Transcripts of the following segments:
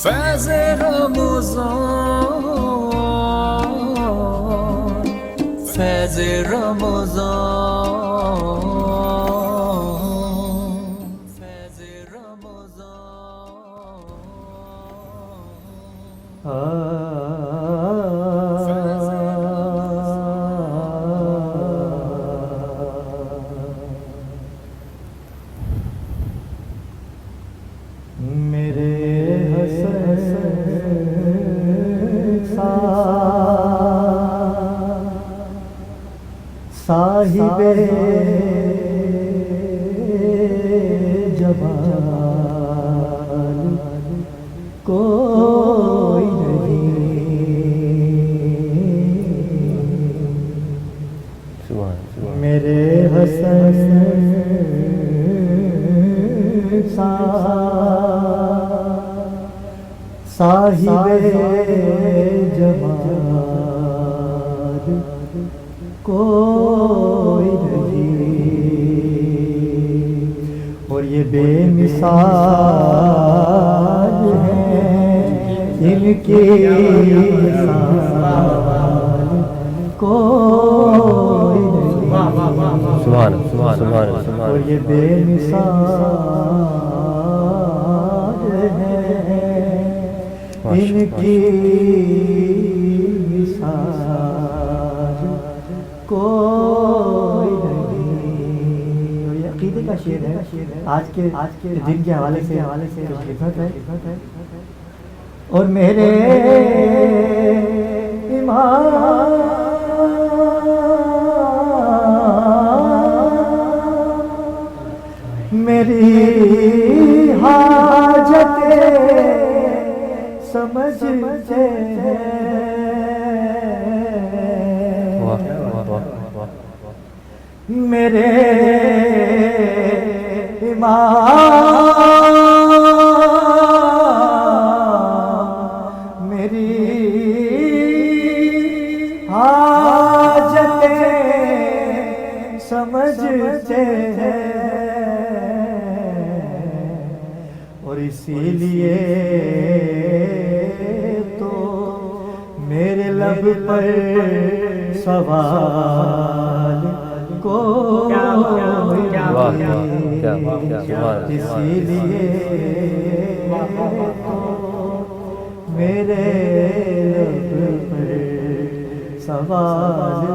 فیض رمضان، فیض رمضان، فیض میرے صاحب جمال کوئی نہیں، میرے حسن صاحب جمال کوئی نہیں، اور یہ بے مثال ہیں ان کی مثال کوئی نہیں، اور یہ بے مثال ہیں ان کی مثال کوئی نہیں۔ اور یہ عقیدے کا شعر ہے، آج کے دن کے حوالے سے خدمت ہے۔ اور میرے امام میری حاجتیں سمجھتے ہیں، میرے امام میری حاجتیں سمجھتے ہیں، اور اسی لیے تو میرے لب پر سوال کوئی نہیں، اسی لیے تو میرے لب پر سوال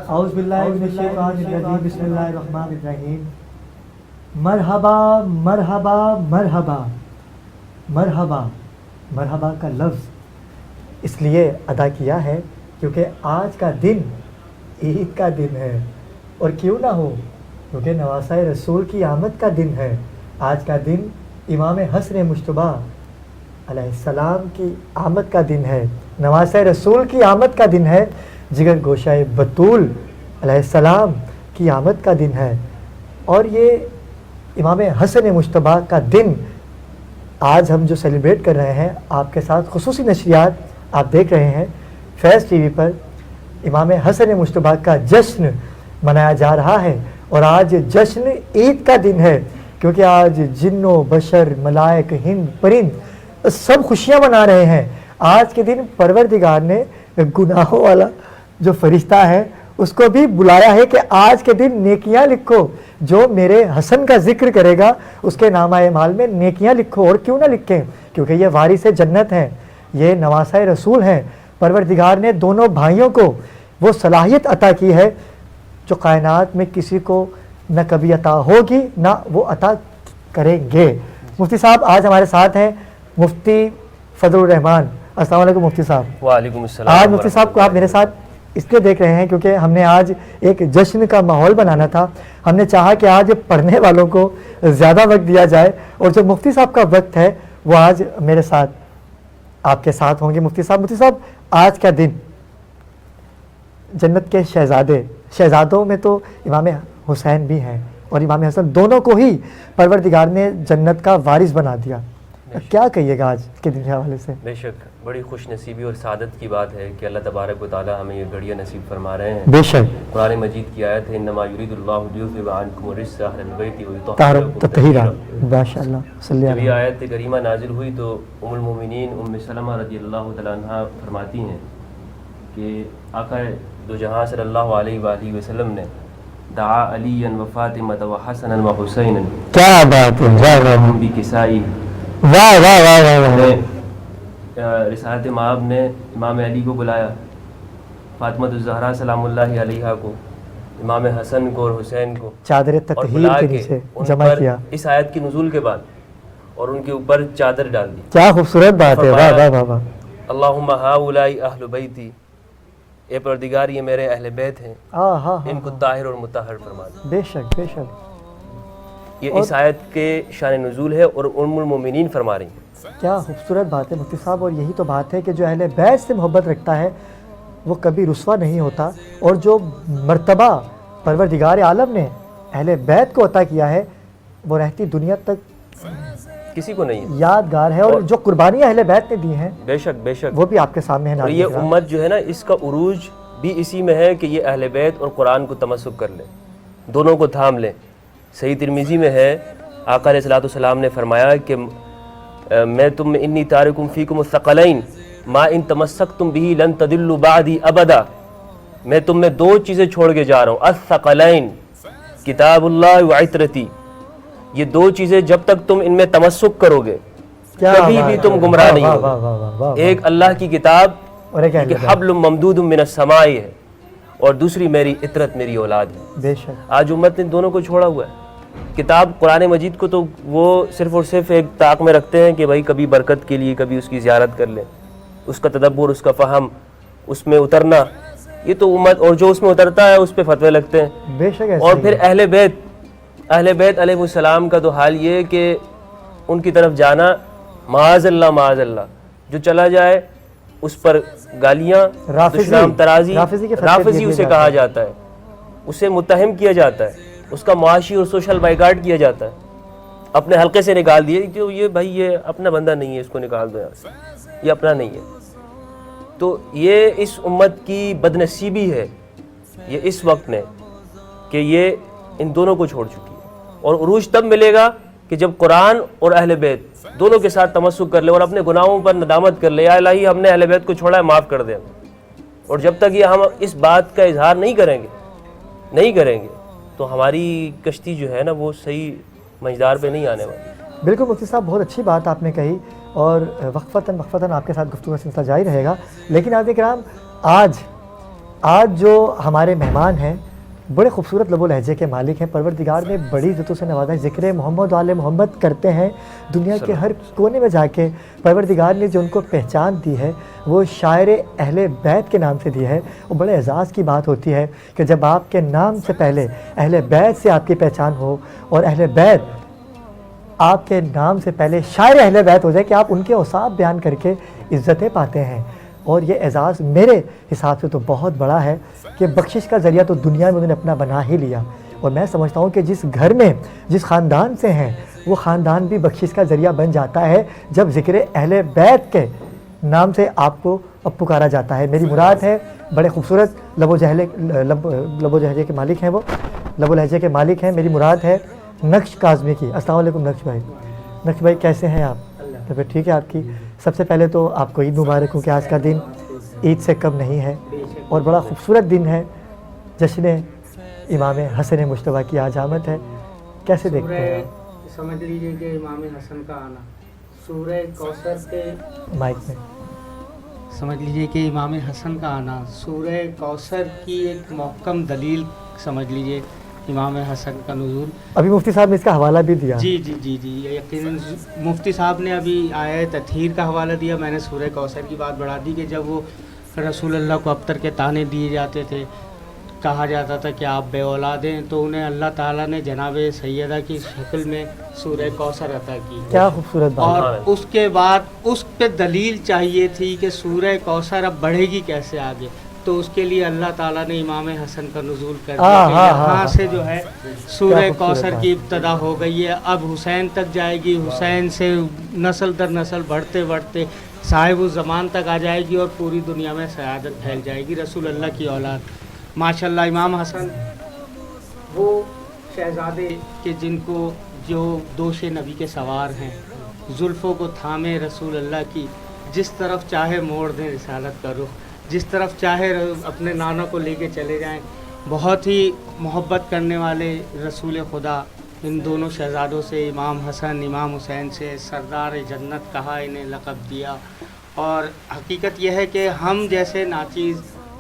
اعوذ باللہ من الشیطان الرجیم، بسم اللہ الرحمن الرحیم۔ مرحبا مرحبا مرحبا مرحبا، مرحبا کا لفظ اس لیے ادا کیا ہے کیونکہ آج کا دن عید کا دن ہے، اور کیوں نہ ہو کیونکہ نواسہ رسول کی آمد کا دن ہے۔ آج کا دن امام حسن مجتبیٰ علیہ السلام کی آمد کا دن ہے، نواسہ رسول کی آمد کا دن ہے، جگر گوشہ بطول علیہ السلام کی آمد کا دن ہے۔ اور یہ امام حسن مجتبیٰ کا دن آج ہم جو سیلیبریٹ کر رہے ہیں، آپ کے ساتھ خصوصی نشریات آپ دیکھ رہے ہیں فیض ٹی وی پر، امام حسن مجتبیٰ کا جشن منایا جا رہا ہے۔ اور آج جشن عید کا دن ہے کیونکہ آج جن و بشر، ملائک، ہند، پرند سب خوشیاں منا رہے ہیں۔ آج کے دن پروردگار نے گناہوں والا جو فرشتہ ہے اس کو بھی بلایا ہے کہ آج کے دن نیکیاں لکھو، جو میرے حسن کا ذکر کرے گا اس کے نامہ اعمال میں نیکیاں لکھو۔ اور کیوں نہ لکھیں، کیونکہ یہ وارث جنت ہیں، یہ نواسہ رسول ہیں۔ پروردگار نے دونوں بھائیوں کو وہ صلاحیت عطا کی ہے جو کائنات میں کسی کو نہ کبھی عطا ہوگی نہ وہ عطا کریں گے۔ مفتی صاحب آج ہمارے ساتھ ہیں، مفتی فضل الرحمان۔ السلام علیکم مفتی صاحب۔ وعلیکم السلام۔ آج مفتی صاحب کو آپ میرے ساتھ اس لیے دیکھ رہے ہیں کیونکہ ہم نے آج ایک جشن کا ماحول بنانا تھا، ہم نے چاہا کہ آج پڑھنے والوں کو زیادہ وقت دیا جائے، اور جو مفتی صاحب کا وقت ہے وہ آج میرے ساتھ آپ کے ساتھ ہوں گے۔ مفتی صاحب آج کا دن جنت کے شہزادوں میں تو امام حسین بھی ہیں اور امام حسن، دونوں کو ہی پروردگار نے جنت کا وارث بنا دیا۔ کیا کہیے گا آج کے دن کے حوالے سے؟ بے شک بڑی خوش نصیبی اور سعادت کی بات ہے کہ اللہ تبارک و تعالیٰ ہمیں یہ گھڑیاں نصیب فرما رہے ہیں. بے شک. قرآن مجید کی آیت ہے انما یرید اللہ لیذھب عنکم الرجس اہل البیت ویطہرکم تطہیرا. ماشاء اللہ صلی جب اللہ یہ آیت کریمہ نازل ہوئی تو ام المومنین ام سلمہ رضی اللہ تعالیٰ عنہ فرماتی ہیں کہ آقا دو جہاں صلی اللہ علیہ وآلہ وسلم نے دعا علیًا و فاطمۃ و حسنا و حسینا کیا بات ہے. واہ واہ بکسائی. واہ واہ واہ واہ واہ. رسالت مآب نے امام علی کو بلایا، فاطمۃ الزہرا سلام اللہ علیہا کو، امام حسن کو اور حسین کو، چادر اور تطہیر بلا کے کے نیچے ان جمع پر کیا. اس آیت کی نزول کے بعد اور ان کے اوپر چادر ڈال دی. کیا خوبصورت بات ہے. واہ واہ واہ واہ. اللہم ہؤلاء اہل بیتی، اے پروردگار یہ میرے اہل بیت ہیں، ان کو طاہر اور مطہر فرما دے. بے شک بے شک. یہ اس آیت کے شان نزول ہے اور ام المومنین فرما رہی ہیں. کیا خوبصورت بات ہے مفتی صاحب. اور یہی تو بات ہے کہ جو اہل بیت سے محبت رکھتا ہے وہ کبھی رسوا نہیں ہوتا، اور جو مرتبہ پروردگار عالم نے اہل بیت کو عطا کیا ہے وہ رہتی دنیا تک کسی کو نہیں ہے. یادگار ہے. اور جو قربانیاں اہل بیت نے دی ہیں بے شک بے شک وہ بھی آپ کے سامنے ہے. اور یہ امت جو ہے نا اس کا عروج بھی اسی میں ہے کہ یہ اہل بیت اور قرآن کو تمسک کر لے، دونوں کو تھام لیں. صحیح ترمذی میں ہے آقا علیہ الصلوۃ والسلام نے فرمایا کہ میں تم میں انی تارکم فیکم الثقلین ما ان تمسکتم به لن تضلوا بعدی ابدا. میں تم میں دو چیزیں چھوڑ کے جا رہا ہوں، الثقلین کتاب اللہ وعطرتی. یہ دو چیزیں جب تک تم ان میں تمسک کرو گے کبھی بھی تم گمراہ نہیں ہوگے. ایک اللہ کی کتاب اور ایک کہ حبل ممدود من السماء ہے، اور دوسری میری عطرت، میری اولاد ہے. بے شک. آج امت نے دونوں کو چھوڑا ہوا ہے. کتاب قرآن مجید کو تو وہ صرف اور صرف ایک طاق میں رکھتے ہیں کہ بھائی کبھی برکت کے لیے کبھی اس کی زیارت کر لیں، اس کا تدبر، اس کا فہم، اس میں اترنا. یہ تو امت، اور جو اس میں اترتا ہے اس پہ فتوے لگتے ہیں. بے شک. اور پھر اہل بیت علیہ السلام کا تو حال یہ کہ ان کی طرف جانا معاذ اللہ، جو چلا جائے اس پر گالیاں، دشنام ترازی، رافضی اسے کہا جاتا ہے، اسے متہم کیا جاتا ہے، اس کا معاشی اور سوشل بائیکاٹ کیا جاتا ہے، اپنے حلقے سے نکال دیے کہ یہ بھائی یہ اپنا بندہ نہیں ہے، اس کو نکال دو یہاں سے، یہ اپنا نہیں ہے. تو یہ اس امت کی بدنصیبی ہے یہ اس وقت میں کہ یہ ان دونوں کو چھوڑ چکی ہے. اور عروج تب ملے گا کہ جب قرآن اور اہل بیت دونوں کے ساتھ تمسک کر لے اور اپنے گناہوں پر ندامت کر لے، یا الہی ہم نے اہل بیت کو چھوڑا ہے، معاف کر دیں. اور جب تک یہ ہم اس بات کا اظہار نہیں کریں گے تو ہماری کشتی جو ہے نا وہ صحیح منجدار پہ نہیں آنے والی. بالکل مفتی صاحب، بہت اچھی بات آپ نے کہی، اور وقفتاً آپ کے ساتھ گفتگو کا سلسلہ جاری رہے گا. لیکن حضرات کرام، آج جو ہمارے مہمان ہیں بڑے خوبصورت لب و لہجے کے مالک ہیں. پروردگار نے بڑی عزتوں سے نوازا ہے. ذکر محمد و آل محمد کرتے ہیں دنیا کے ہر کونے میں جا کے. پروردگار نے جو ان کو پہچان دی ہے وہ شاعر اہل بیت کے نام سے دی ہے. وہ بڑے اعزاز کی بات ہوتی ہے کہ جب آپ کے نام سے پہلے اہل بیت سے آپ کی پہچان ہو، اور اہل بیت آپ کے نام سے پہلے شاعر اہل بیت ہو جائے کہ آپ ان کے اوصاف بیان کر کے عزتیں پاتے ہیں. اور یہ اعزاز میرے حساب سے تو بہت بڑا ہے کہ بخشش کا ذریعہ تو دنیا میں انہوں نے اپنا بنا ہی لیا. اور میں سمجھتا ہوں کہ جس گھر میں جس خاندان سے ہیں وہ خاندان بھی بخشش کا ذریعہ بن جاتا ہے جب ذکر اہل بیت کے نام سے آپ کو اب پکارا جاتا ہے. میری مراد ہے بڑے خوبصورت لب و لہجے کے مالک ہیں، وہ لب و لہجے کے مالک ہیں. میری مراد ہے نقش کاظمی کی. السلام علیکم نقش بھائی کیسے ہیں آپ؟ طبیعت ٹھیک ہے آپ کی؟ سب سے پہلے تو آپ کو عید مبارک ہو کہ آج کا دن عید سے کم نہیں ہے اور بڑا خوبصورت دن ہے. جشن امام حسن مجتبیٰ کی آج آمد ہے. کیسے دیکھتے ہیں؟ سمجھ لیجئے کہ امام حسن کا آنا سورہ کوثر کے مائک میں سمجھ لیجئے کہ امام حسن کا آنا سورہ کوثر کی ایک محکم دلیل سمجھ لیجئے. امام حسن کا نزول ابھی مفتی صاحب نے اس کا حوالہ بھی دیا. جی یقیناً مفتی صاحب نے ابھی آیت تطہیر کا حوالہ دیا. میں نے سورہ کوثر کی بات بڑھا دی کہ جب وہ رسول اللہ کو ابتر کے تانے دیے جاتے تھے، کہا جاتا تھا کہ آپ بے اولاد ہیں، تو انہیں اللہ تعالیٰ نے جناب سیدہ کی شکل میں سورہ کوثر عطا کی. کیا خوبصورت بات. اور اس کے بعد اس پہ دلیل چاہیے تھی کہ سورہ کوثر اب بڑھے گی کیسے آگے. تو اس کے لیے اللہ تعالیٰ نے امام حسن کا نزول کر دیا کہ یہاں سے جو ہے سورہ کوثر کی ابتدا ہو گئی ہے، اب حسین تک جائے گی، حسین سے نسل در نسل بڑھتے بڑھتے صاحب الزمان تک آ جائے گی اور پوری دنیا میں سعادت پھیل جائے گی، رسول اللہ کی اولاد ماشاءاللہ۔ امام حسن وہ شہزادے کہ جن کو جو دوش نبی کے سوار ہیں، زلفوں کو تھامے رسول اللہ کی، جس طرف چاہے موڑ دیں رسالت کا رخ، جس طرف چاہے اپنے نانا کو لے کے چلے جائیں، بہت ہی محبت کرنے والے رسول خدا ان دونوں شہزادوں سے، امام حسن امام حسین سے سردار جنت کہا، انہیں لقب دیا۔ اور حقیقت یہ ہے کہ ہم جیسے ناچیز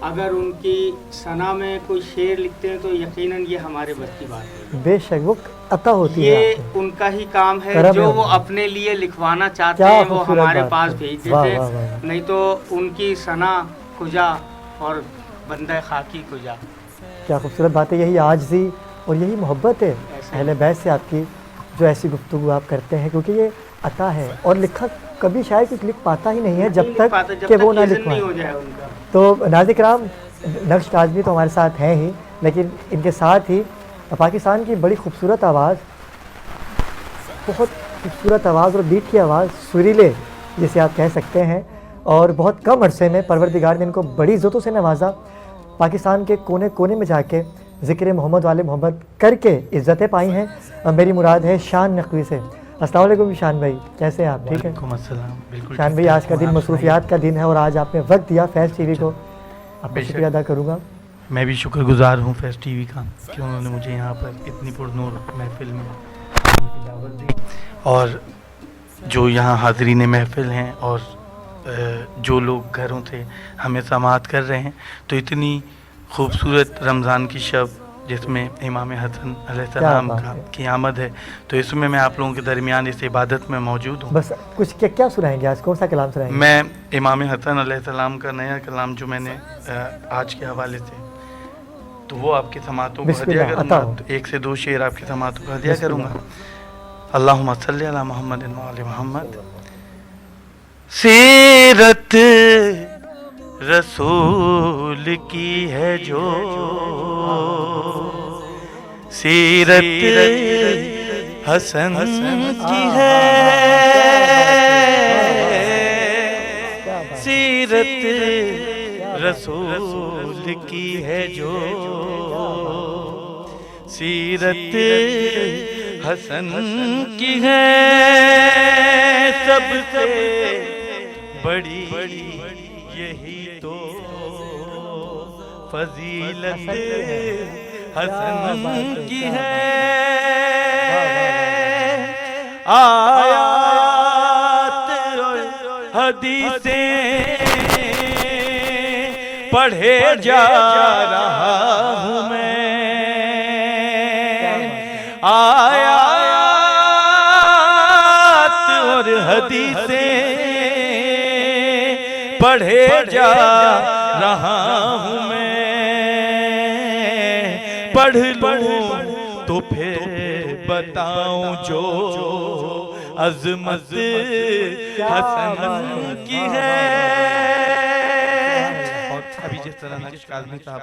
اگر ان کی ثنا میں کوئی شعر لکھتے ہیں تو یقیناً یہ ہمارے بس کی بات ہے، بے شک وہ عطا ہوتی ہے، یہ ان کا ہی کام ہے، جو وہ اپنے لیے لکھوانا چاہتے ہیں وہ ہمارے پاس بھیج دیتے ہیں، نہیں تو ان کی ثنا کجا اور بندہ خاکی کجا۔ کیا خوبصورت بات ہے، یہی عاجزی اور یہی محبت ہے اہل بیت سے آپ کی، جو ایسی گفتگو آپ کرتے ہیں، کیونکہ یہ عطا ہے اور لکھا کبھی شاید کچھ لکھ پاتا ہی نہیں ہے جب تک کہ وہ نہ لکھوائیں۔ تو ناظرین کرام، نقش کاظمی تو ہمارے ساتھ ہیں ہی، لیکن ان کے ساتھ ہی پاکستان کی بڑی خوبصورت آواز، بہت خوبصورت آواز اور بیٹ کی آواز، سریلے جسے آپ کہہ سکتے ہیں، اور بہت کم عرصے میں پروردگار نے ان کو بڑی عزتوں سے نوازا، پاکستان کے کونے کونے میں جا کے ذکر محمد والے محمد کر کے عزتیں پائی ہیں۔ میری مراد ہے شان نقوی سے۔ السلام علیکم شان بھائی، کیسے ہیں آپ؟ ٹھیک ہے؟ وعلیکم السلام۔ بالکل شان بھائی، آج کا دن مصروفیات کا دن ہے اور آج آپ نے وقت دیا فیض ٹی وی کو، آپ کا شکریہ ادا کروں گا۔ میں بھی شکر گزار ہوں فیض ٹی وی کا کہ انہوں نے مجھے یہاں پر اتنی پرنور محفل میں آنے کی دعوت دی، اور جو یہاں حاضرین محفل ہیں اور جو لوگ گھروں سے ہمیں سماعت کر رہے ہیں، تو اتنی خوبصورت رمضان کی شب جس میں امام حسن علیہ السلام کی آمد ہے، تو اس میں آپ لوگوں کے درمیان اس عبادت میں موجود ہوں۔ بس کچھ کیا سنائیں گے آج، کون سا کلام سنائیں گے؟ میں امام حسن علیہ السلام کا نیا کلام جو میں نے آج کے حوالے سے، تو وہ آپ کی سماعتوں کو ہدیہ کروں گا، تو 1 سے 2 شعر آپ کی سماعتوں کو ہدیہ کروں گا۔ اللہم صلی علی محمد و آل محمد۔ سیرت رسول کی ہے جو، سیرت حسن کی ہے، سیرت رسول کی ہے جو، سیرت حسن کی ہے، سب سے بڑی یہی تو فضیلت حسن کی ہے۔ آیات اور حدیثیں پڑھے جا رہا ہوں میں، آیات اور حدیثیں پڑھے جا رہا ہوں میں، پڑھ لوں تو پھر بتاؤں جو عظمت حسن کی ہے۔ اور ابھی جس طرح نقش کاظمی صاحب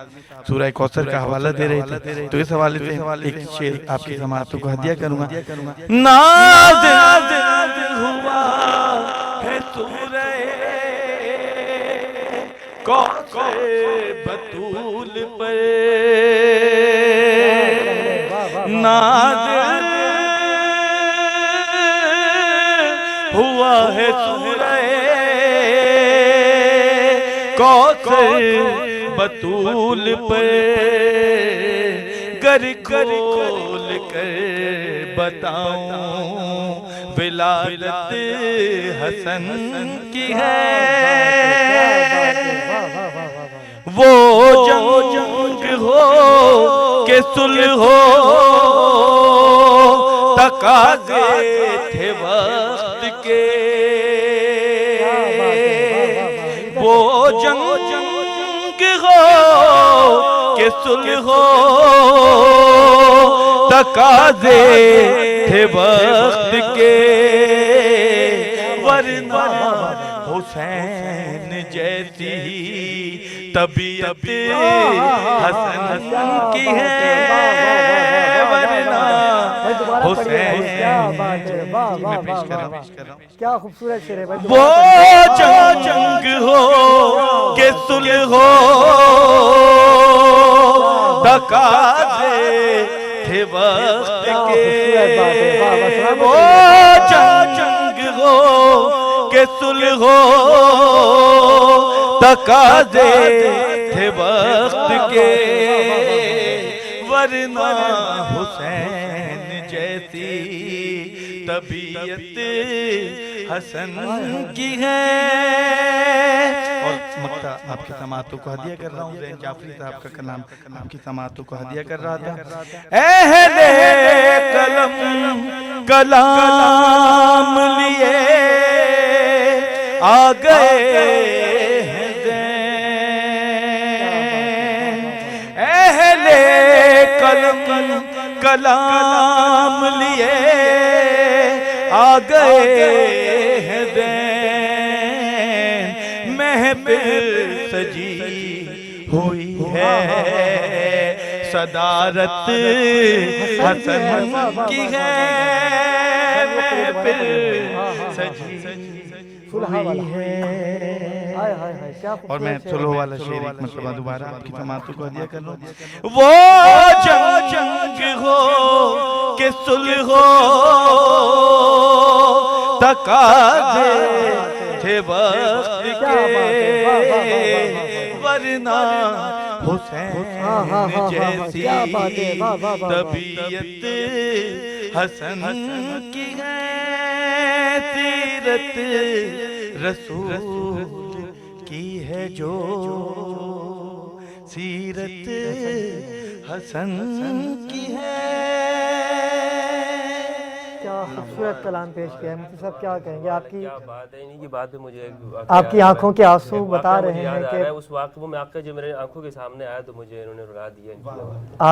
سورہ کوثر کا حوالہ دے رہے تھے، تو اس حوالے سے ایک شعر آپ کی سماعتوں کو ہدیہ کروں گا۔ ناز ہوا ہے سورہ کوثر بطول پر، نازل ہوا ہے سورہ کوثر بطول پر، گر کھول کر بتاؤں ولادت حسن کی ہے۔ وہ جنگ ہو کہ صلح ہو تقاضے تھے وقت کے، وہ جنگ ہو کہ صلح ہو تقاضے تھے وقت کے، ورنہ حسین جیسی طبیعت حسن کی ہے ورنہ حسین میں پیش کر رہا ہوں کیا خوبصورت شعر ہے بھائی. وہ جنگ ہو کہ صلح ہو تقاضے تھے وقت کے وہ جنگ ہو کہ صلح ہو تقاضے تھے وقت کے ورنہ حسین جیسی طبیعت حسن کی ہے. اور مقطع آپ کی سماعتوں کو ہدیہ کر رہا ہوں. زین جعفری صاحب کا کلام آپ کی سماعتوں کو ہدیہ کر رہا تھا. اہل قلم کلام لیے آ گئے ہیں زین. اہل قلم کلام لیے آ گئے ہیں زین. محفل سجی ہوئی ہے صدارت حسن کی ہے. محفل سجی ہوئی ہے. اور میں سلو والا شعر ایک مرتبہ دوبارہ آپ کی سماعتوں کو ہدیہ کر لوں. وہ جنگ ہو کہ صلح ہو تقاضے تھے وقت کے ورنہ حسین جیسی طبیعت حسن کی ہے. سیرت رسول کی ہے جو سیرت حسن کی ہے. کیا خوبصورت کلام پیش کیا ہے. مفتی صاحب کیا کہیں گے؟ آپ کی کیا بات ہے. انہی کی بات پہ مجھے آپ کی آنکھوں کے آنسو بتا رہے ہیں کہ اس واقعہ وہ واقعہ جو میرے آنکھوں کے سامنے آیا تو مجھے انہوں نے رلا دیا.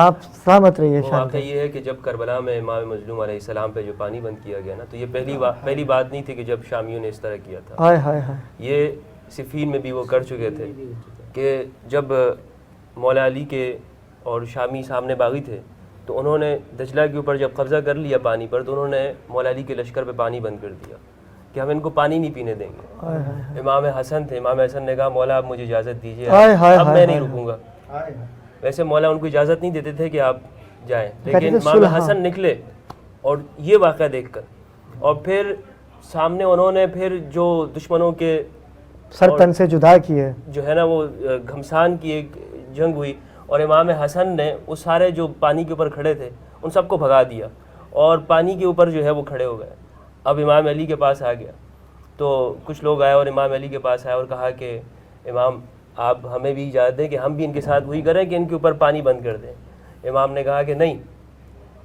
آپ سلامت رہیے. واقعہ یہ ہے کہ جب کربلا میں امام مظلوم علیہ السلام پہ جو پانی بند کیا گیا نا تو یہ پہلی بات نہیں تھی کہ جب شامیوں نے اس طرح کیا تھا. ہائے ہائے ہائے. یہ صفین میں بھی وہ کر چکے تھے کہ جب مولا علی کے اور شامی سامنے باغی تھے تو انہوں نے دجلہ کے اوپر جب قبضہ کر لیا پانی پر تو انہوں نے مولا علی کے لشکر پہ پانی بند کر دیا کہ ہم ان کو پانی نہیں پینے دیں گے. امام حسن تھے. امام حسن نے کہا مولا آپ مجھے اجازت دیجیے, اب میں نہیں رکوں گا. ویسے مولا ان کو اجازت نہیں دیتے تھے کہ آپ جائیں, لیکن امام حسن نکلے اور یہ واقعہ دیکھ کر اور پھر سامنے انہوں نے پھر جو دشمنوں کے سر تن سے جدا کیے جو ہے نا وہ گھمسان کی ایک جنگ ہوئی اور امام حسن نے وہ سارے جو پانی کے اوپر کھڑے تھے ان سب کو بھگا دیا اور پانی کے اوپر جو ہے وہ کھڑے ہو گئے. اب امام علی کے پاس آ گیا تو کچھ لوگ آئے اور امام علی کے پاس آئے اور کہا کہ امام آپ ہمیں بھی اجازت دیں کہ ہم بھی ان کے ساتھ وہی کریں کہ ان کے اوپر پانی بند کر دیں. امام نے کہا کہ نہیں,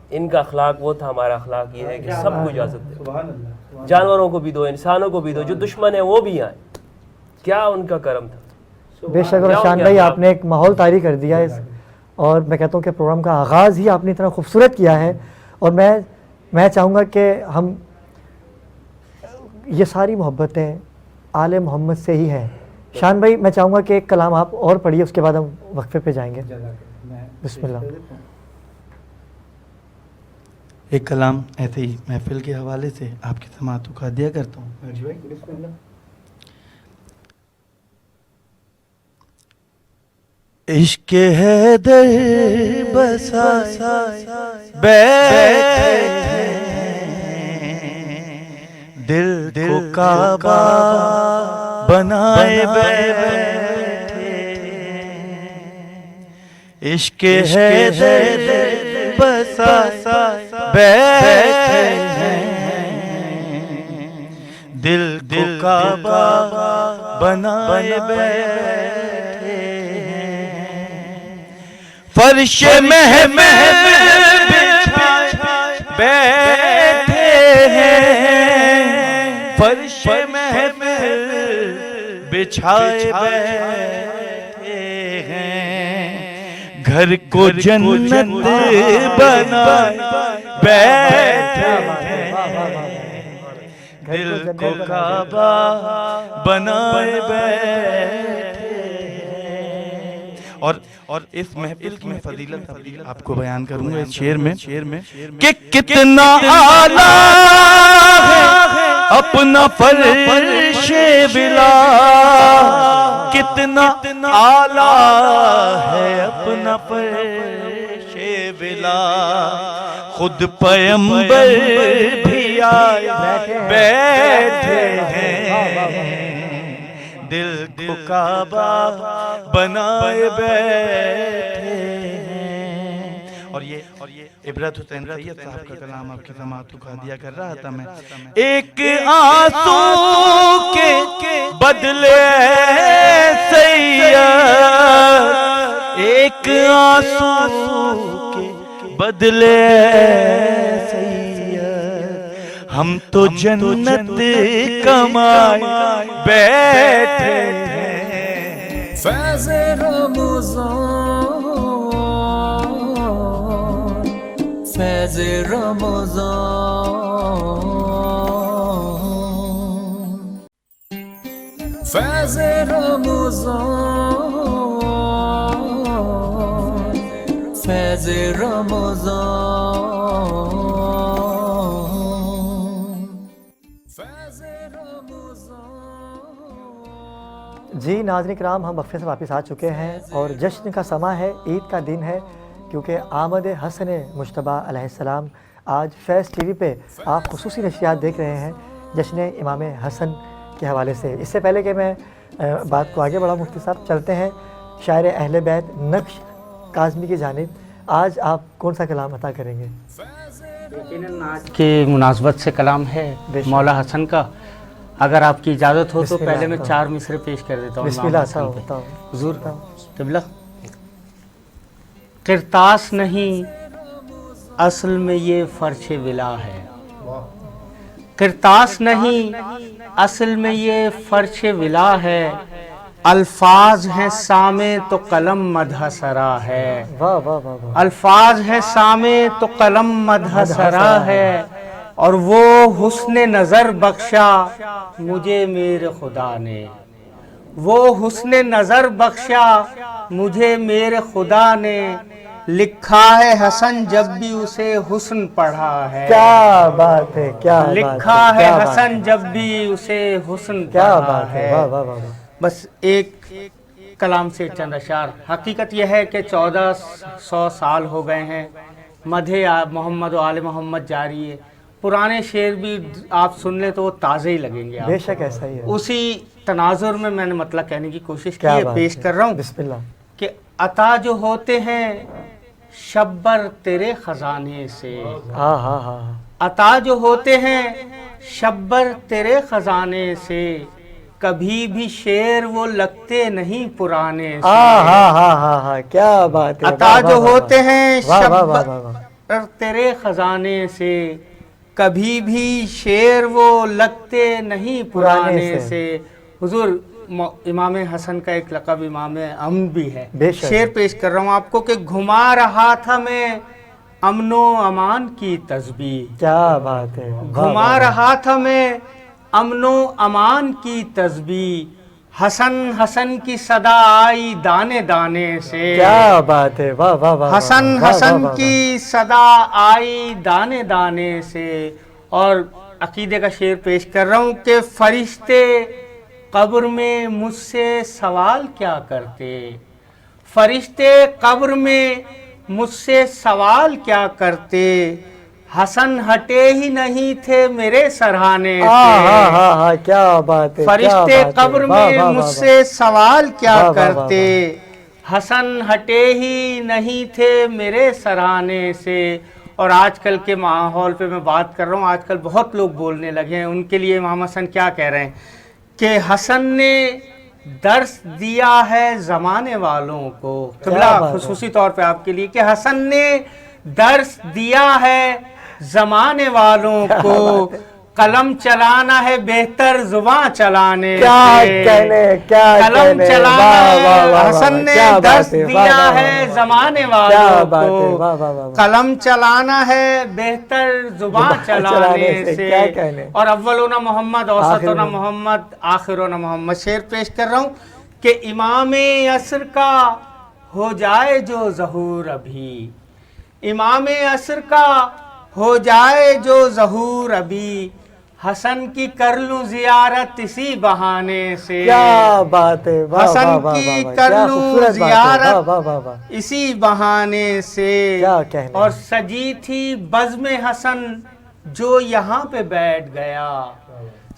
ان کا اخلاق وہ تھا, ہمارا اخلاق یہ ہے کہ سب کو اجازت دیں, جانوروں کو بھی دو, انسانوں کو بھی دو, جو دشمن ہیں وہ بھی آئیں. کیا ان کا کرم تھا. بے شک. اور شان بھائی آپ نے ایک ماحول طاری کر دیا ہے اور میں کہتا ہوں کہ پروگرام کا آغاز ہی آپ نے اتنا خوبصورت کیا ہے اور میں چاہوں گا کہ ہم یہ ساری محبتیں آل محمد سے ہی ہیں. شان بھائی میں چاہوں گا کہ ایک کلام آپ اور پڑھیے, اس کے بعد ہم وقفے پہ جائیں گے. بسم اللہ. ایک کلام ایسے ہی محفل کے حوالے سے آپ کی سماعتوں کا ہدیہ کرتا ہوں. عشق حیدر بسا بیٹھے دل کو کعبہ بنائے بیٹھے. عشق حیدر بسا بیٹھے دل کو کعبہ بنائے بیٹھے. فرش محمد بچھائے بیٹھے ہیں, فرش محمد بچھائے بیٹھے ہیں, گھر کو جنت بنائے بیٹھے ہیں, دل کو کعبہ بنائے بیٹھے اور اس محفل کی میں فضیلت آپ کو بیان کروں گا اس شعر میں کہ کتنا اعلیٰ ہے اپنا فرش بلا، کتنا اعلیٰ ہے اپنا فرش بلا، خود پیغمبر بھی آئے بیٹھے ہیں، دل کو کعبہ بنائے بیٹھے ہیں۔ اور یہ عبرت حسین سید صاحب کا کلام آپ کی سماعت کو ہدیہ کر رہا تھا میں۔ ایک آنسو کے بدلے سید، ایک آنسو کے بدلے سید، ہم تو جنت کمائے بیٹھے ہیں۔ فیض رمضان، فیض رمضان، فیض رمضان، فیض رمضان، فیض رمضان۔ جی ناظرین کرام، ہم وقفے سے واپس آ چکے ہیں اور جشن کا سماں ہے، عید کا دن ہے، کیونکہ آمد حسن مجتبیٰ علیہ السلام آج فیض ٹی وی پہ آپ خصوصی نشریات دیکھ رہے ہیں جشن امام حسن کے حوالے سے۔ اس سے پہلے کہ میں بات کو آگے بڑھاؤں مفتی صاحب، چلتے ہیں شاعر اہل بیت نقش کاظمی کی جانب۔ آج آپ کون سا کلام عطا کریں گے؟ یقیناً آج کی مناسبت سے کلام ہے مولا حسن کا، اگر آپ کی اجازت ہو تو پہلے میں 4 مصرے پیش کر دیتا ہوں۔ بسم اللہ، بتاؤ حضور قبلہ۔ کرتاس نہیں اصل میں یہ فرش ولا ہے، کرتاس نہیں اصل میں یہ فرش ولا ہے، الفاظ ہیں سامے تو قلم مدح سرا ہے، واہ واہ واہ واہ، الفاظ ہیں سامے تو قلم مدح سرا ہے، اور وہ حسن نظر بخشا مجھے میرے خدا نے، وہ حسن نظر بخشا مجھے میرے خدا نے، لکھا ہے حسن جب بھی اسے حسن پڑھا ہے، کیا بات ہے، کیا بات ہے، لکھا ہے حسن جب بھی اسے حسن کیا پڑھا بات ہے، ہے۔ واہ واہ واہ۔ بس ایک کلام سے چند اشعار۔ حقیقت یہ ہے کہ 1400 سال ہو گئے ہیں، مدح محمد و آل محمد جاری ہے، پرانے شعر بھی آپ سن لیں تو وہ تازے ہی لگیں گے آپ بے کو۔ شک ایسا ہی ہے، اسی تناظر میں میں نے مطلب کہنے کی کوشش کی کیا ہے، بات پیش ہے، کر رہا ہوں بسم اللہ۔ کہ عطا جو ہوتے ہیں شبر تیرے خزانے سے، ہاں ہاں ہاں، عطا جو ہوتے ہیں شبر تیرے خزانے سے، کبھی بھی شعر وہ لگتے نہیں پرانے سے، ہاں ہاں ہاں ہاں ہاں، کیا بات ہے، عطا جو ہوتے ہیں واہ واہ واہ واہ واہ، شبر تیرے خزانے سے، کبھی بھی شعر وہ لگتے نہیں پرانے سے۔ حضور امام حسن کا ایک لقب امام امن بھی ہے، بے شک۔ شعر پیش کر رہا ہوں آپ کو کہ گھما رہا تھا میں امن و امان کی تسبیح، کیا بات ہے، گھما رہا تھا میں امن و امان کی تسبیح، حسن حسن کی صدا آئی دانے دانے سے، کیا بات ہے، واہ واہ واہ، حسن واہ، حسن واہ، کی صدا آئی دانے دانے سے۔ اور عقیدے کا شعر پیش کر رہا ہوں کہ فرشتے قبر میں مجھ سے سوال کیا کرتے، فرشتے قبر میں مجھ سے سوال کیا کرتے، حسن ہٹے ہی نہیں تھے میرے سرہانے ہاں ہاں سے، ہاں ہاں، کیا بات ہے، فرشتے قبر میں مجھ سے سوال کیا واہ، واہ، واہ، کرتے، حسن ہٹے ہی نہیں تھے میرے سرانے سے۔ اور آج کل کے ماحول پہ میں بات کر رہا ہوں، آج کل بہت لوگ بولنے لگے ہیں، ان کے لیے امام حسن کیا کہہ رہے ہیں کہ حسن نے درس دیا ہے زمانے والوں کو، قبلہ خصوصی طور پہ آپ کے لیے، کہ حسن نے درس دیا ہے زمانے والوں کو، قلم چلانا ہے بہتر زباں چلانے کیا سے، کہنے، کیا قلم کہنے، چلانا واہ، واہ، واہ، ہے واہ، حسن نے کیا بات دست ہے، واہ، دیا واہ، ہے واہ، زمانے کیا والوں بات ہے، کو، واہ واہ واہ واہ۔ قلم چلانا ہے بہتر زباں چلانے سے، کیا کہنے۔ اور اولنا محمد اوسطنا آخرنا محمد آخرنا محمد۔ شعر پیش کر رہا ہوں کہ امام عصر کا ہو جائے جو ظہور ابھی، امام عصر کا ہو جائے جو ظہور ابھی، حسن کی کر لوں زیارت اسی بہانے سے، کیا بات ہے، واہ حسن واہ واہ کی واہ، کر کیا لوں خوبصورت بات ہے، زیارت واہ واہ واہ واہ۔ اسی بہانے سے، کیا کہنے۔ اور سجی تھی بزم حسن جو یہاں پہ بیٹھ گیا،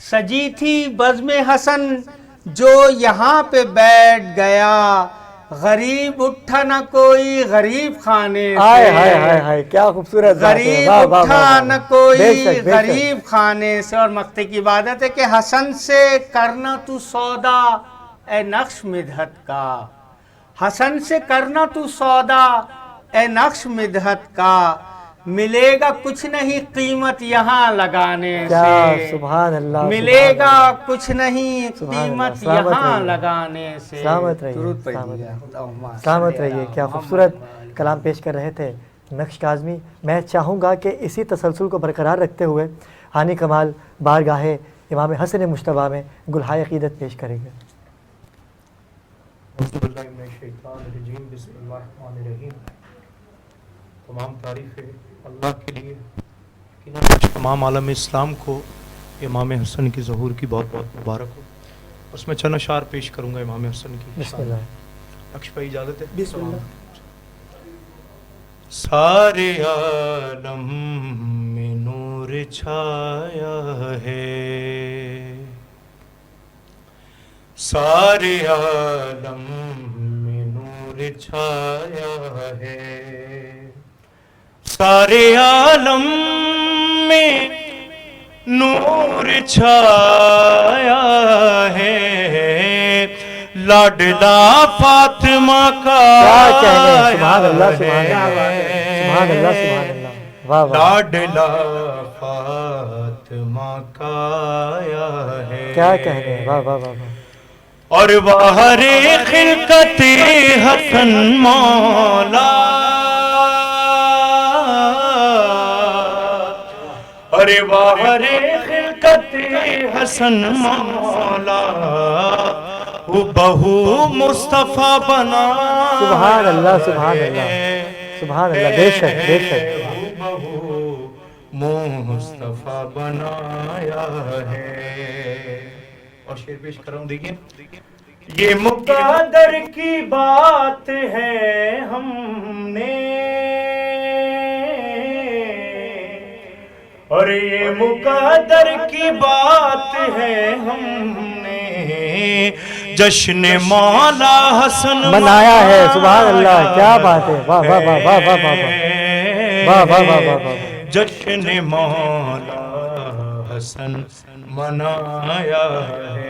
سجی تھی بزم حسن جو یہاں پہ بیٹھ گیا، غریب اٹھا نہ کوئی غریب خانے ہائے سے، ہائے ہائے ہائے، کیا خوبصورت بات ہے، غریب واہ واہ واہ اٹھا واہ۔ نہ بے کوئی شک، بے شک۔ غریب خانے سے۔ اور مقتے کی عبادت ہے کہ حسن سے کرنا تو سودا اے نقش مدحت کا، حسن سے کرنا تو سودا اے نقش مدحت کا، ملے گا کچھ نہیں قیمت یہاں لگانے کیا سے، سبحان اللہ، ملے سبحان گا اللہ۔ کچھ نہیں سبحان اللہ، قیمت سلامت یہاں رہیے، لگانے سے۔ سلامت رہیے، درود سلامت پڑھیے۔ رہیے، اللہم سلامت صلی رہیے۔ علی کیا محمد خوبصورت وعلی کلام پیش کر رہے تھے نقش کاظمی۔ میں چاہوں گا کہ اسی تسلسل کو برقرار رکھتے ہوئے حانی کمال بارگاہ امام حسن مجتبیٰ میں گلہائے عقیدت پیش کریں گے۔ اعوذ باللہ من الشیطان الرجیم، بسم اللہ الرحمن الرحیم۔ تمام تعریفیں اللہ کے لیے، تمام عالم اسلام کو امام حسن کی ظہور کی بہت بہت مبارک ہو۔ اس میں چند اشعار پیش کروں گا امام حسن کی۔ بسم اللہ۔ نقش بھائی اجازت ہے؟ بسم اللہ۔ سارے عالم میں نور چھایا ہے، سارے عالم میں نور چھایا ہے، سارے عالم میں نور چھایا ہے، لاڈلا فاطمہ کا کیا کہنے، سبحان اللہ، سبحان اللہ، سبحان اللہ، سبحان اللہ، واہ واہ۔ لاڈلا فاطمہ کا آیا ہے، کیا کہنے، واہ واہ واہ واہ۔ اور باہر خلقت حسن مولا، اور باہر خلقت حسن مولا، بہو مصطفیٰ بنا، سبحان اللہ، سبحان اللہ، سبحان اللہ، بے شک، بے شک۔ بہو مصطفیٰ بنایا ہے۔ اور شعر پیش کر رہا ہوں، دیکھیں۔ یہ مقدر کی بات ہے ہم نے، اور یہ مقدر کی بات ہے ہم نے، جشن مولا حسن منایا ہے، سبحان اللہ، کیا بات ہے، واہ واہ واہ واہ واہ واہ واہ، واہ واہ واہ واہ واہ۔ جشن مولا حسن منایا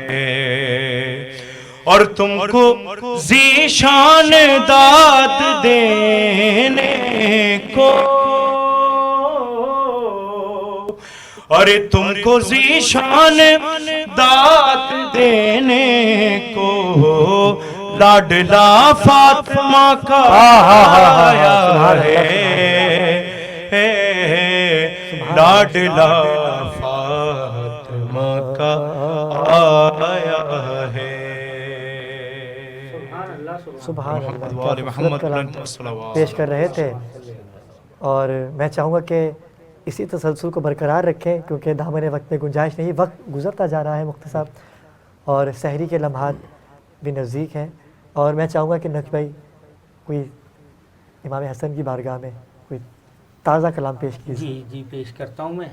ہے، اور تم کو ذیشان داد دینے کو، اور تم کو ذیشان داد دینے کو، لاڈلا فاطمہ کا آیا ہے، لاڈلا فاطمہ کا آیا ہے۔ سبحان اللہ، محمد کیا وآل محمد خوبصورت کلام صلوات پیش کر رہے تھے۔ اور میں چاہوں گا کہ اسی تسلسل کو برقرار رکھیں، کیونکہ دامن وقت میں گنجائش نہیں، وقت گزرتا جا رہا ہے مفتی صاحب، اور سحری کے لمحات بھی نزدیک ہیں۔ اور میں چاہوں گا کہ نقش بھائی کوئی امام حسن کی بارگاہ میں کوئی تازہ کلام پیش کیجیے۔ جی جی پیش کرتا ہوں میں،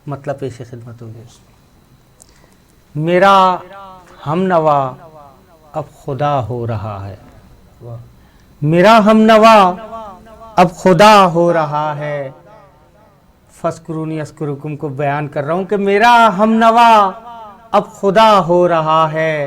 مطلب پیش خدمت ہوگی۔ میرا ہم نوا اب خدا ہو رہا ہے، میرا ہم نوا اب خدا ہو رہا ہے، فذکرونی اذکرکم کو بیان کر رہا ہوں کہ میرا ہم نوا اب خدا ہو رہا ہے،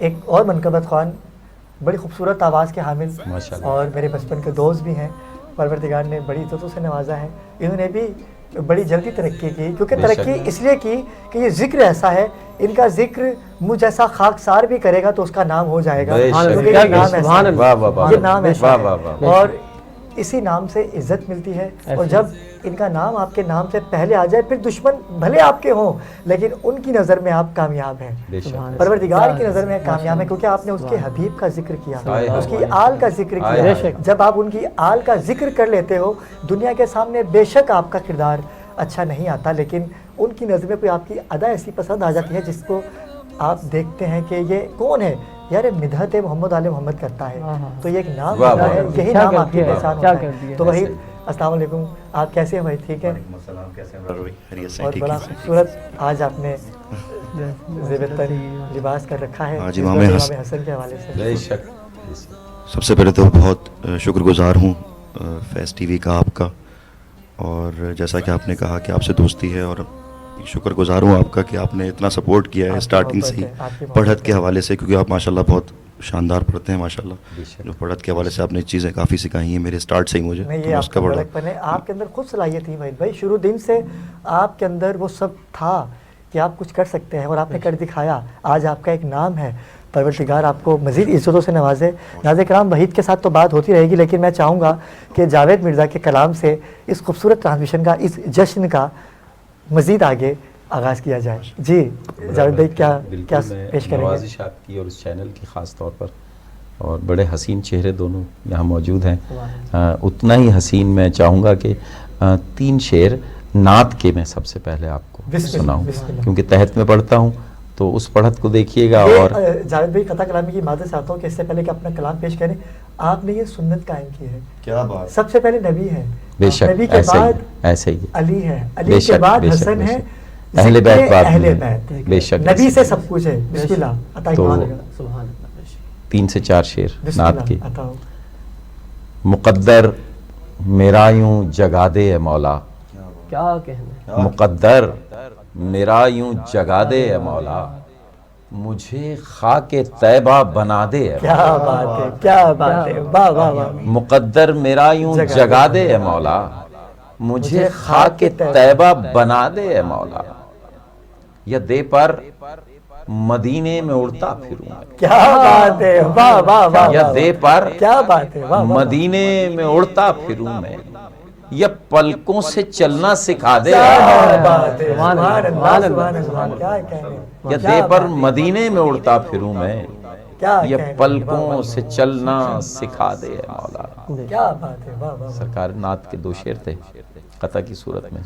ایک اور منقبت خوان بڑی خوبصورت آواز کے حامل ماشاءاللہ۔ اور میرے بچپن کے دوست بھی ہیں، پروردگار نے بڑی عزتوں سے نوازا ہے، انہوں نے بھی بڑی جلدی ترقی کی، کیونکہ بے ترقی شک۔ اس لیے کی کہ یہ ذکر ایسا ہے، ان کا ذکر مجھ جیسا خاکسار بھی کرے گا تو اس کا نام ہو جائے گا، بے شک۔ کیونکہ کیا یہ نام ایسا سبحان ہے، اللہ۔ واہ واہ واہ، یہ نام ایسا واہ ہے، واہ واہ۔ اور اسی نام سے عزت ملتی ہے، اور جب ان کا نام آپ کے نام سے پہلے آ جائے، پھر دشمن بھلے آپ کے ہوں لیکن ان کی نظر میں آپ کامیاب ہیں، بے شک۔ پروردگار کی نظر میں کامیاب ہے، کیونکہ آپ نے اس کے حبیب کا ذکر کیا، آئے اس کی آئے آل کا ذکر آئے کیا، آئے۔ جب آپ ان کی آل کا ذکر کر لیتے ہو دنیا کے سامنے بے شک آپ کا کردار اچھا نہیں آتا، لیکن ان کی نظر میں کوئی آپ کی ادا ایسی پسند آ جاتی ہے جس کو آپ دیکھتے ہیں کہ یہ کون ہے، یار مدحت محمد آل محمد کرتا ہے، تو یہ ایک نام واہ ہوتا واہ ہے، واہ۔ یہی کیا نام کر آپ کی دیا ہے، پہچان کیا ہوتا کر ہے۔ دیا تو ہے۔ وحید السلام علیکم، آپ کیسے ہیں وحید؟ ٹھیک ہے، اور بڑا خوبصورت آج آپ نے زیب تن لباس کر رکھا ہے آج اس امام وقت حسن حسن کے حوالے سے۔ بے شک۔ سب سے پہلے تو بہت شکر گزار ہوں فیض ٹی وی کا، آپ کا، اور جیسا کہ آپ نے کہا کہ آپ سے دوستی ہے، اور شکر گزار ہوں آپ کا کہ آپ نے اتنا سپورٹ کیا ہے آپ کی اسٹارٹنگ سے محبت ہی ہے، آپ کی محبت پڑھت کے ہے۔ حوالے سے، کیونکہ آپ ماشاءاللہ بہت شاندار پڑھتے ہیں ماشاءاللہ، بے شک۔ جو پڑھت کے حوالے سے آپ نے چیزیں کافی سکھائی ہیں میرے اسٹارٹ سے ہی مجھے، نہیں، تو یہ میں اس آپ کا کا بڑا بڑکپن ہے، آپ کے اندر خود صلاحیت تھی وحید بھائی، شروع دن سے آپ کے اندر وہ سب تھا کہ آپ کچھ کر سکتے ہیں، اور آپ نے کر دکھایا، آج آپ کا ایک نام ہے، پروردگار آپ کو مزید عزتوں سے نوازے۔ ناظرین کرام، وحید کے ساتھ تو بات ہوتی رہے گی، لیکن میں چاہوں گا کہ جاوید مرزا کے کلام سے اس خوبصورت ٹرانسمیشن کا، اس جشن کا مزید آگے آغاز کیا جائے۔ جی جاوید بھائی، کیا بالکل، میں پیش کریں گے؟ نوازش آپ کی اور اس چینل کی خاص طور پر، اور بڑے حسین چہرے دونوں یہاں موجود ہیں، اتنا ہی حسین میں چاہوں گا کہ 3 شعر نعت کے میں سب سے پہلے آپ کو بسم اللہ، سناؤں، بسم اللہ۔ کیونکہ تحت میں پڑھتا ہوں تو اس پڑھت کو دیکھیے گا۔ اور جاوید بھائی، قطع کلامی کی مادت چاہتا ہوں کہ اس سے پہلے کہ اپنا کلام پیش کریں، آپ نے یہ سنت قائم کی ہے، کیا بات، سب سے پہلے نبی ہے، بے شک، نبی کے ایسے ہی بعد ایسے ہی علی ہے، بے علی کے شک، بعد بے شک، حسن بے ہے، شک۔ اہل بیت ذکر بعد اہل میں، بیت، بے شک، نبی ایسے سے ہی۔ سب کچھ ہے۔ بسم اللہ، عطا تو ایمان لگا، سبحان اللہ، بے شک۔ 3 سے 4 شعر بسم نعت اللہ، کے۔ عطا ہو۔ مقدر میرا یوں جگا دے اے مولا، کیا کہنا، مقدر میرا یوں جگا دے اے مولا، مجھے خاک طیبہ بنا دے اے مولا۔ کیا بات ہے، کیا بات ہے، واہ واہ واہ۔ مقدر میرا یوں جگا دے اے مولا، مجھے خاک طیبہ بنا دے اے مولا، یا دے پر مدینے میں اڑتا پھروں میں، کیا بات ہے، واہ واہ واہ، یا دے پر کیا بات ہے، واہ واہ۔ مدینے میں اڑتا پھروں میں، یا پلکوں سے چلنا سکھا دے، کیا بات ہے، سبحان اللہ، سبحان اللہ، کیا کہنے، یا دے پر مدینے میں اڑتا پھروں میں، کیا یا کہنے، پلکوں سے چلنا سکھا دے اے مولا۔ کیا بات ہے، واہ واہ۔ سرکار نعت کے 2 شعر تھے قطع کی صورت میں،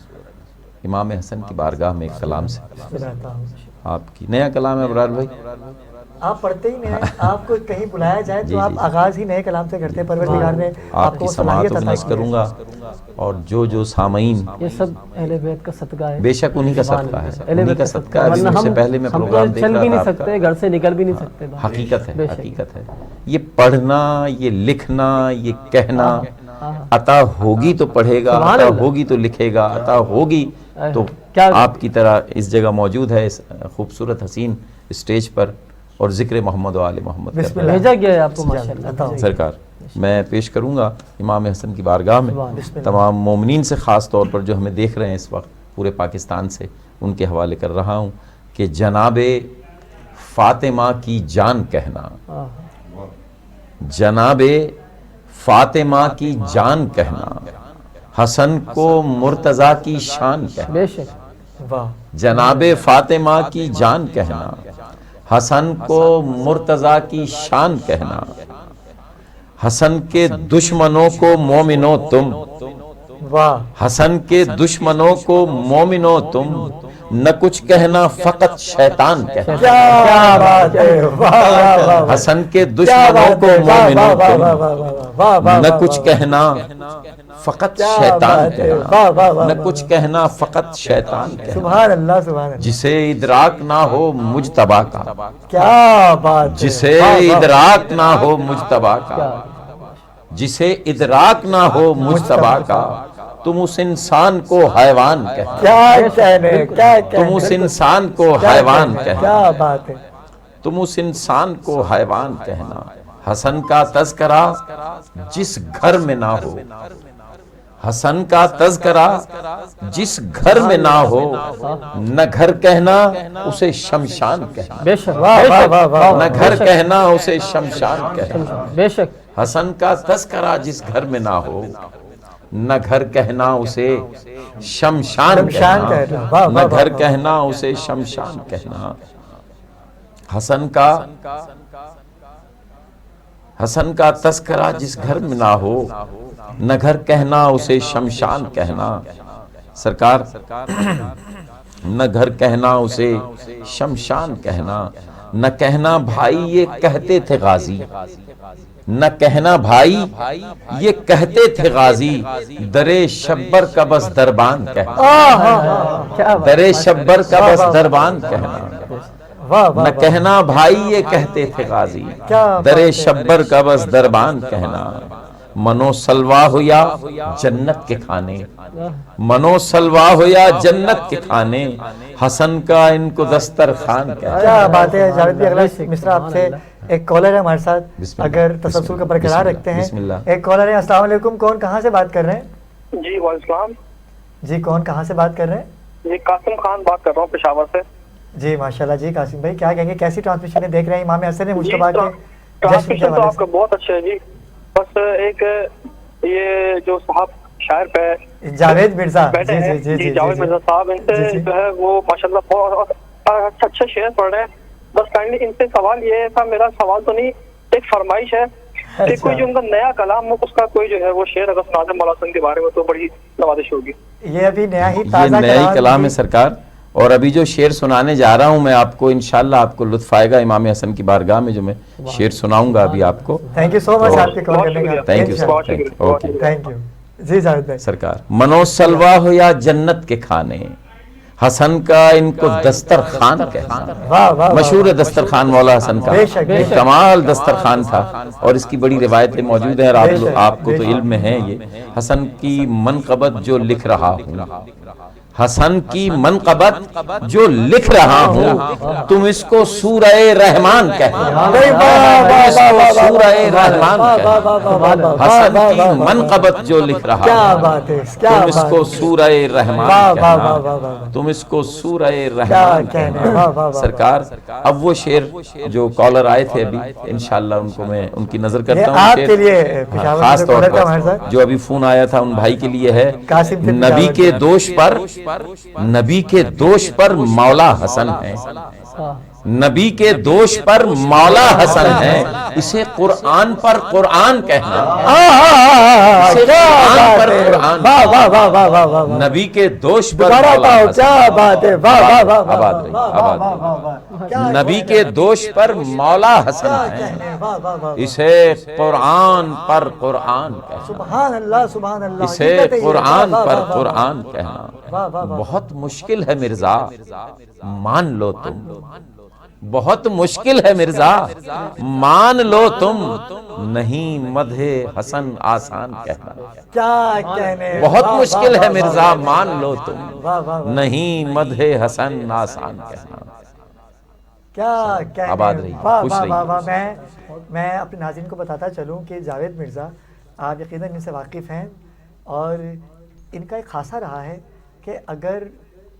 امام حسن کی بارگاہ میں ایک کلام سے سناتا ہوں۔ آپ کی نیا کلام ہے ابرار بھائی، آپ پڑھتے ہی نہیں ہیں، آپ کو کہیں بلایا جائے جی، تو آپ جی۔ آغاز ہی نئے کلام سے کرتے ہیں، پروردگار نے آپ کو کی وہ سماعت صلاحیت و عطا نص کی ہے۔ کروں گا، اور جو سامعین، یہ سب اہل بیت کا صدقہ ہے، بے شک انہی کا صدقہ ہے، انہی کا صدقہ ہے۔ ابھی ورنہ مجھ سے ہم پہلے میں ہم پروگرام تو دیکھ چل بھی رہا نہیں تھا آپ کا، سکتے، گھر سے نکل بھی نہیں سکتے باہر۔ حقیقت ہے، بے شک۔ حقیقت ہے۔ یہ پڑھنا، یہ لکھنا، یہ کہنا، عطا ہوگی تو پڑھے گا، سبحان عطا اللہ۔ ہوگی تو لکھے گا، عطا ہوگی تو کیا آپ کی طرح اس جگہ موجود ہے، اس خوبصورت حسین اسٹیج پر، اور ذکر محمد و آل محمد کر بسم رہا ہے۔ بھیجا گیا ہے آپ کو ماشاءاللہ۔ عطا ہو۔ سرکار، میں پیش کروں گا امام حسن کی بارگاہ میں بسم اللہ۔ تمام مومنین سے، خاص طور پر جو ہمیں دیکھ رہے ہیں اس وقت پورے پاکستان سے، ان کے حوالے کر رہا ہوں کہ جناب فاطمہ کی جان کہنا، جناب فاطمہ کی جان کہنا، حسن کو مرتضیٰ کی شان کہنا، بے شک، واہ، جناب فاطمہ کی جان کہنا، حسن کو مرتضیٰ کی شان کہنا، حسن کے دشمنوں کو مومنو تم، واہ، حسن کے دشمنوں کو مومنو تم، نہ کچھ کہنا فقط شیطان کہنا، کیا بات ہے، واہ واہ واہ، حسن کے کیا دشمنوں بات کو ہے، واہ مومنو واہ واہ تم، واہ واہ واہ واہ، نہ کچھ کہنا فقط کیا شیطان بات ہے، واہ کہنا، واہ واہ، نہ کچھ کہنا فقط شیطان کہنا، سبحان اللہ، سبحان اللہ، جسے ادراک نہ ہو مجتبیٰ کا، کیا بات ہے، جسے واہ واہ، ادراک نہ ہو مجتبیٰ کا، جسے ادراک نہ ہو مجتبیٰ کا، تم اس انسان کو حیوان کہتے، کیا کہنے، کیا تم کہنے، اس انسان کو حیوان کہتے، کیا بات ہے، تم اس انسان کو حیوان کہنا. حسن کا تذکرہ جس گھر میں نہ ہو, حسن کا تذکرہ جس گھر میں نہ ہو, نہ گھر کہنا اسے شمشان کہنا. بے شک نہ گھر کہنا اسے شمشان کہنا. بے شک. حسن کا تذکرہ جس گھر میں نہ ہو, نہ گھر کہنا اسے شمشان کہنا. نہ گھر کہنا اسے شمشان کہنا. حسن کا تذکرہ جس گھر میں نہ ہو, نہ گھر کہنا اسے شمشان کہنا. سرکار نہ گھر کہنا اسے شمشان کہنا. نہ کہنا بھائی یہ کہتے تھے غازی, نہ کہنا بھائی یہ کہتے تھے غازی, درے شبر کا بس دربان کہنا. درے شبر کا بس دربان کہنا. نہ کہنا بھائی یہ کہتے تھے غازی, درے شبر کا بس دربان کہنا. منو سلوا ہو یا جنت کے کھانے, منو سلوا ہو یا جنت کے کھانے, حسن کا ان کو دسترخوان کہنا. کیا بات ہے جاوید بھی. اگلا مصرع آپ سے ایک کالر ہے ہمارے ساتھ, اگر تسلسل کا برقرار رکھتے ہیں. ایک کالر ہے. السلام علیکم, کون کہاں سے بات کر رہے ہیں؟ جی وعلیکم السلام. جی کون کہاں سے بات کر رہے ہیں؟ جی قاسم خان بات کر رہا ہوں پشاور سے. جی ماشاءاللہ. جی قاسم بھائی کیا کہیں گے, کیسی ٹرانسمیشن دیکھ رہے ہیں امام حسن مجتبیٰ کے جشن کے ٹرانسمیشن تو حوالے آپ کا بہت اچھا ہے جی. بس ایک یہ جو صاحب شاعر پہ جاوید مرزا, بیٹھے ہیں جی جاوید مرزا صاحب, ان سے جو ہے وہ ماشاءاللہ بہت اچھا شعر پڑھ رہے ہیں. بس کائنڈلی ان سے سوال یہ تھا, میرا سوال تو نہیں, ایک فرمائش ہے کہ کوئی جو ان کا نیا کلام ہو, اس کا کوئی جو ہے وہ شعر اگر سنا دیں مولا حسن کے بارے میں تو بڑی نوازش ہوگی. یہ ابھی نیا ہی یہ تازہ نیا ہی کلام ہے سرکار, اور ابھی جو شعر سنانے جا رہا ہوں میں آپ کو, انشاءاللہ آپ کو لطف آئے گا امام حسن کی بارگاہ میں جو میں شعر سناؤں گا ابھی آپ کو. تھینک یو سو مچ آپ کے کال کرنے کا. Thank you sir. Okay thank you. جی جاوید بھائی. سرکار منو سلوا ہو یا جنت کے کھانے, حسن کا ان کو دسترخوان کہنا. مشہور دسترخوان مولا حسن کا, ایک کمال دسترخوان تھا, اور اس کی بڑی روایتیں موجود ہیں, آپ کو تو علم میں ہے. یہ حسن کی منقبت جو لکھ رہا ہوں, حسن کی منقبت جو لکھ رہا ہوں, تم اس کو سورہ رحمان کہنا. سورہ رحمان کہنا. حسن کی منقبت جو لکھ رہا ہوں, تم اس کو سورہ رحمان کہنا. تم اس کو سورہ رحمان کہنا. سرکار اب وہ شعر جو کالر آئے تھے ابھی, انشاءاللہ ان کو میں ان کی نظر کرتا ہوں. آپ کے لیے خاص طور پر جو ابھی فون آیا تھا ان بھائی کے لیے ہے. نبی کے دوش پر, نبی کے دوش پر مولا حسن ہے, نبی کے دوش پر مولا حسن ہے, اسے قرآن پر قرآن کہنا. اسے قرآن پر قرآن, نبی کے دوش پر مولا حسن. کیا بات ہے. آباد رہی, آباد رہی. نبی کے دوش پر مولا حسن ہے, اسے قرآن پر قرآن کہنا. سبحان اللہ سبحان اللہ. اسے قرآن پر قرآن کہنا. بہت مشکل ہے مرزا, مان لو تم. بہت مشکل ہے مرزا, مان لو تم. نہیں مدح حسن آسان کہنا. کیا کہنے. بہت مشکل ہے مرزا, مان لو تم. نہیں مدح حسن آسان کہنا. کیا کہنے. آباد رہی, خوش رہی. میں اپنے ناظرین کو بتاتا چلوں کہ جاوید مرزا آپ یقیناً ان سے واقف ہیں, اور ان کا ایک خاصہ رہا ہے کہ اگر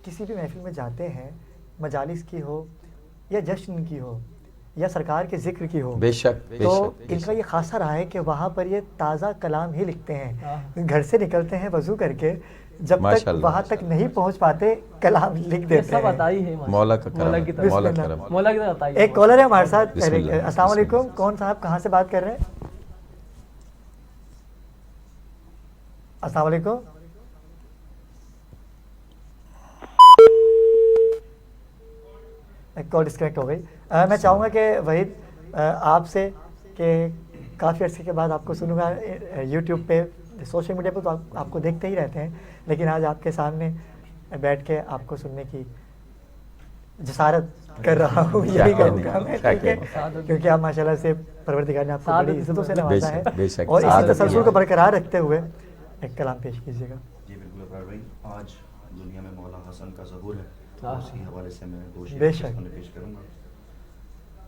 کسی بھی محفل میں جاتے ہیں, مجالس کی ہو یا جشن کی ہو یا سرکار کے ذکر کی ہو, بے شک, تو ان کا یہ خاصہ رہا ہے کہ وہاں پر یہ تازہ کلام ہی لکھتے ہیں. گھر سے نکلتے ہیں وضو کر کے, جب تک وہاں تک نہیں پہنچ پاتے کلام لکھ دیتے ہیں. مولا کا کرم, مولا کا کرم. ایک کالر ہے ہمارے ساتھ. السلام علیکم, کون صاحب کہاں سے بات کر رہے ہیں؟ السلام علیکم. کال ڈسکنیکٹ ہو گئی. میں چاہوں گا کہ وحید آپ سے, کہ کافی عرصے کے بعد آپ کو سنوں گا یوٹیوب پہ, سوشل میڈیا پہ تو آپ کو دیکھتے ہی رہتے ہیں, لیکن آج آپ کے سامنے بیٹھ کے آپ کو سننے کی جسارت کر رہا ہوں. یہی کہوں گا میں, کیونکہ آپ ماشاءاللہ سے پروردگار نے آپ کو بڑی عزتوں سے نوازا ہے, اور اسی تسلسل کو برقرار رکھتے ہوئے ایک کلام پیش کیجیے گا. جی بالکل اقرار بھائی, آج دنیا میں مولا حسن کا ظہور ہے, اسی حوالے سے میں دو بے شعر شک پیش کروں گا.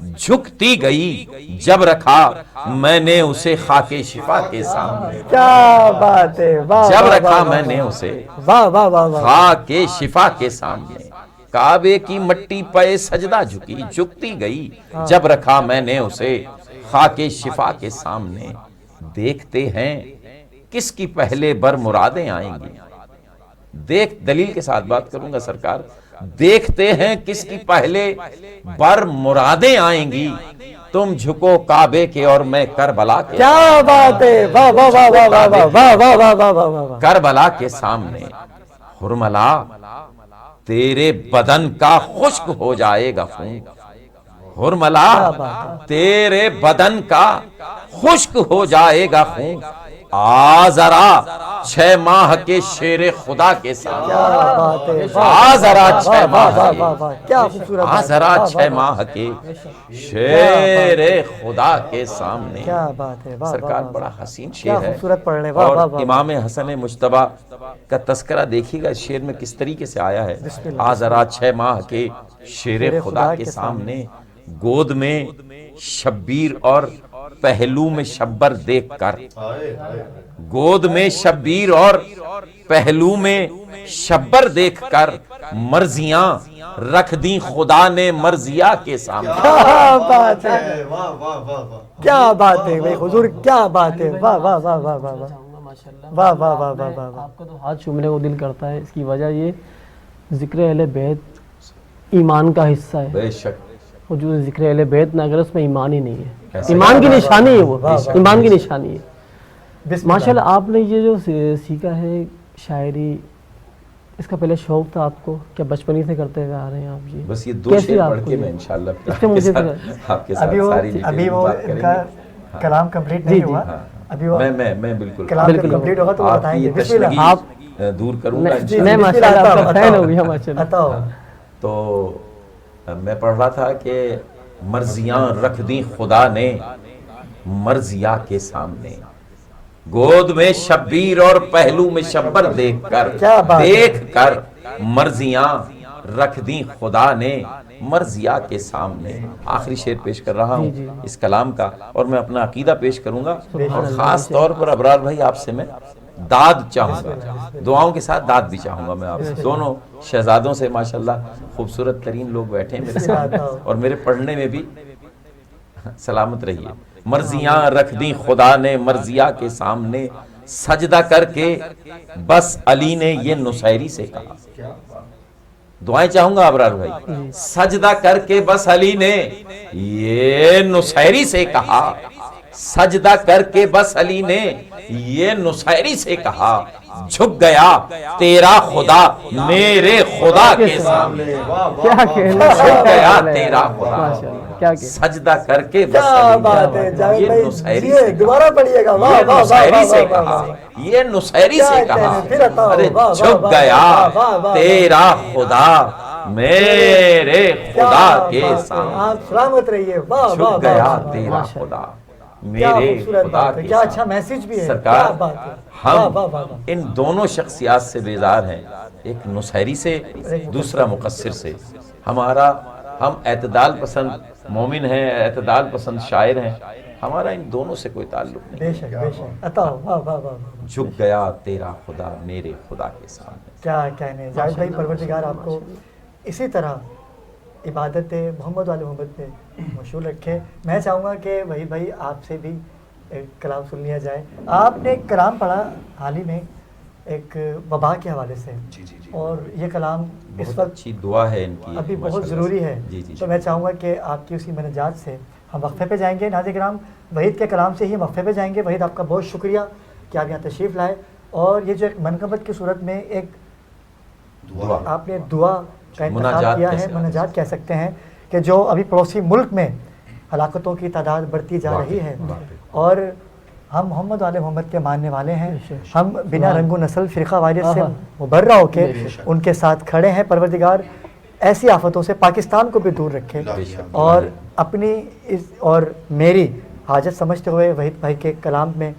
جھکتی گئی جب رکھا میں نے اسے خاک شفا کے سامنے. کیا بات ہے، واہ جب واہ رکھا واہ میں واہ، نے اسے واہ واہ واہ واہ، خاک شفا کے سامنے. کعبے کی مٹی پہ سجدہ جھکی جھکتی گئی جب رکھا میں نے اسے خاک شفا کے سامنے. دیکھتے ہیں کس کی پہلے بر مرادیں آئیں گی. دیکھ دلیل کے ساتھ بات کروں گا سرکار. دیکھتے ہیں کس کی پہلے بر مرادیں آئیں گی. تم جھکو کعبے کے اور میں کربلا کے. کیا بات ہے، واہ واہ واہ واہ واہ واہ واہ واہ واہ واہ واہ واہ واہ. کربلا کے سامنے. حرملا تیرے بدن کا خشک ہو جائے گا خون. حرملا تیرے بدن کا خشک ہو جائے گا خون. آ ذرا 6 ماہ کے شیر خدا کے سامنے. کیا بات ہے، آ ذرا 6 ماہ واہ واہ واہ، کیا خوبصورت آ بات ہے، ذرا واہ 6 ماہ کے شیر خدا کے سامنے. کیا بات ہے، واہ سرکار واہ بڑا واہ، حسین کیا شعر ہے. خوبصورت پڑھ رہے، واہ واہ اور واہ. امام حسن مجتبی کا تذکرہ دیکھیے گا اس شعر میں کس طریقے سے آیا ہے. آ ذرا 6 ماہ کے شیر خدا کے سامنے. گود میں شبیر اور پہلو میں شبر دیکھ کر. گود میں شبیر اور پہلو میں شبر دیکھ کر مرضیاں رکھ دیں خدا نے مرضیہ کے سامنے. کیا بات ہے، کیا بات ہے بھائی حضور، کیا بات ہے، واہ واہ واہ واہ واہ واہ واہ واہ واہ واہ واہ واہ. آپ کا تو ہاتھ چومنے کو دل کرتا ہے. اس کی وجہ یہ ذکر اہل بیت ایمان کا حصہ ہے. بے شک اور جو ذکر اہل بیت نہ اگر اس میں ایمان ہی نہیں ہے. ایمان کی نشانی ہے وہ، ایمان کی نشانی ہے. ماشاءاللہ آپ نے یہ جو سیکھا ہے شاعری، اس کا پہلے شوق تھا آپ کو کیا بچپن ہی سے کرتے ہوئے آ رہے ہیں آپ؟ جی بس یہ 2 شعر پڑھ کے میں انشاءاللہ آپ کے ساتھ ساری ابھی وہ ان کا کلام کمپلیٹ نہیں ہوا. ابھی وہ میں بالکل کلام کمپلیٹ ہوگا تو وہ آپ بتائیں کی گے. یہ بسم اللہ. تشنگی دور کروں گا میں ماشاءاللہ آپ کا فین ہو گیا ماشاءاللہ. عطا. تو میں پڑھ رہا تھا کہ مرضیاں رکھ دیں خدا نے مرضیہ کے سامنے. گود میں شبیر اور پہلو میں شبر دیکھ کر مرضیاں رکھ دیں خدا نے مرضیہ کے سامنے. آخری شعر پیش کر رہا ہوں اس کلام کا اور میں اپنا عقیدہ پیش کروں گا. اور خاص طور پر ابرار بھائی آپ سے میں داد چاہوں گا، دعاؤں کے ساتھ داد بھی چاہوں گا. میں آپ سے دونوں شہزادوں سے ماشاءاللہ خوبصورت ترین لوگ بیٹھے ہیں میرے ساتھ اور میرے پڑھنے میں بھی سلامت رہیے. مرضیاں رکھ دیں خدا نے مرضیہ کے سامنے. سجدہ کر کے بس علی نے یہ نصیری سے کہا. دعائیں چاہوں گا ابرار بھائی. سجدہ کر کے بس علی نے یہ نصیری سے کہا. سجدہ کر کے بس علی نے یہ نصیری سے کہا. جھک گیا تیرا خدا میرے خدا کے سامنے. جھک گیا تیرا خدا سجدہ کر کے بس علی نے یہ نصیری سے دوبارہ پڑھیے گا. یہ نصیری سے کہا. یہ نصیری سے کہا. ارے جھک گیا تیرا خدا میرے خدا کے سامنے. آپ سلامت رہیے. جھک گیا تیرا خدا میرے خدا کے کیا اچھا میسج بھی ہے. سرکار ہم ان دونوں شخصیات سے بیزار ہیں. ایک نصیری سے دوسرا مقصر سے. ہم اعتدال پسند مومن ہیں، اعتدال پسند شاعر ہیں. ہمارا ان دونوں سے کوئی تعلق نہیں. بے شک بے شک. عطا. واہ واہ واہ. جھک گیا تیرا خدا میرے خدا کے سامنے. کیا کہنے. جاوید بھائی پروردگار آپ کو اسی طرح عبادت محمد والے محمد پہ مشغول رکھے. میں چاہوں گا کہ وہی بھائی آپ سے بھی ایک کلام سن لیا جائے. آپ نے ایک کلام پڑھا حال ہی میں ایک وبا کے حوالے سے اور یہ کلام اس وقت اچھی دعا ہے ان کی ابھی بہت ضروری ہے. تو میں چاہوں گا کہ آپ کی اسی مناجات سے ہم وقفے پہ جائیں گے. ناظرین کرام وحید کے کلام سے ہی وقفے پہ جائیں گے. وحید آپ کا بہت شکریہ کہ آپ یہاں تشریف لائے. اور یہ جو ایک منقبت کی صورت میں ایک آپ نے دعا کا انتخاب کیا ہے، مناجات کہہ سکتے ہیں، کہ جو ابھی پڑوسی ملک میں ہلاکتوں کی تعداد بڑھتی جا رہی ہے اور ہم محمد والے محمد کے ماننے والے ہیں. ہم بنا رنگ و نسل فرقہ واریت سے مبرہ ہو کے ان کے ساتھ کھڑے ہیں. پروردگار ایسی آفتوں سے پاکستان کو بھی دور رکھے اور اپنی اور میری حاجت سمجھتے ہوئے وحید بھائی کے کلام میں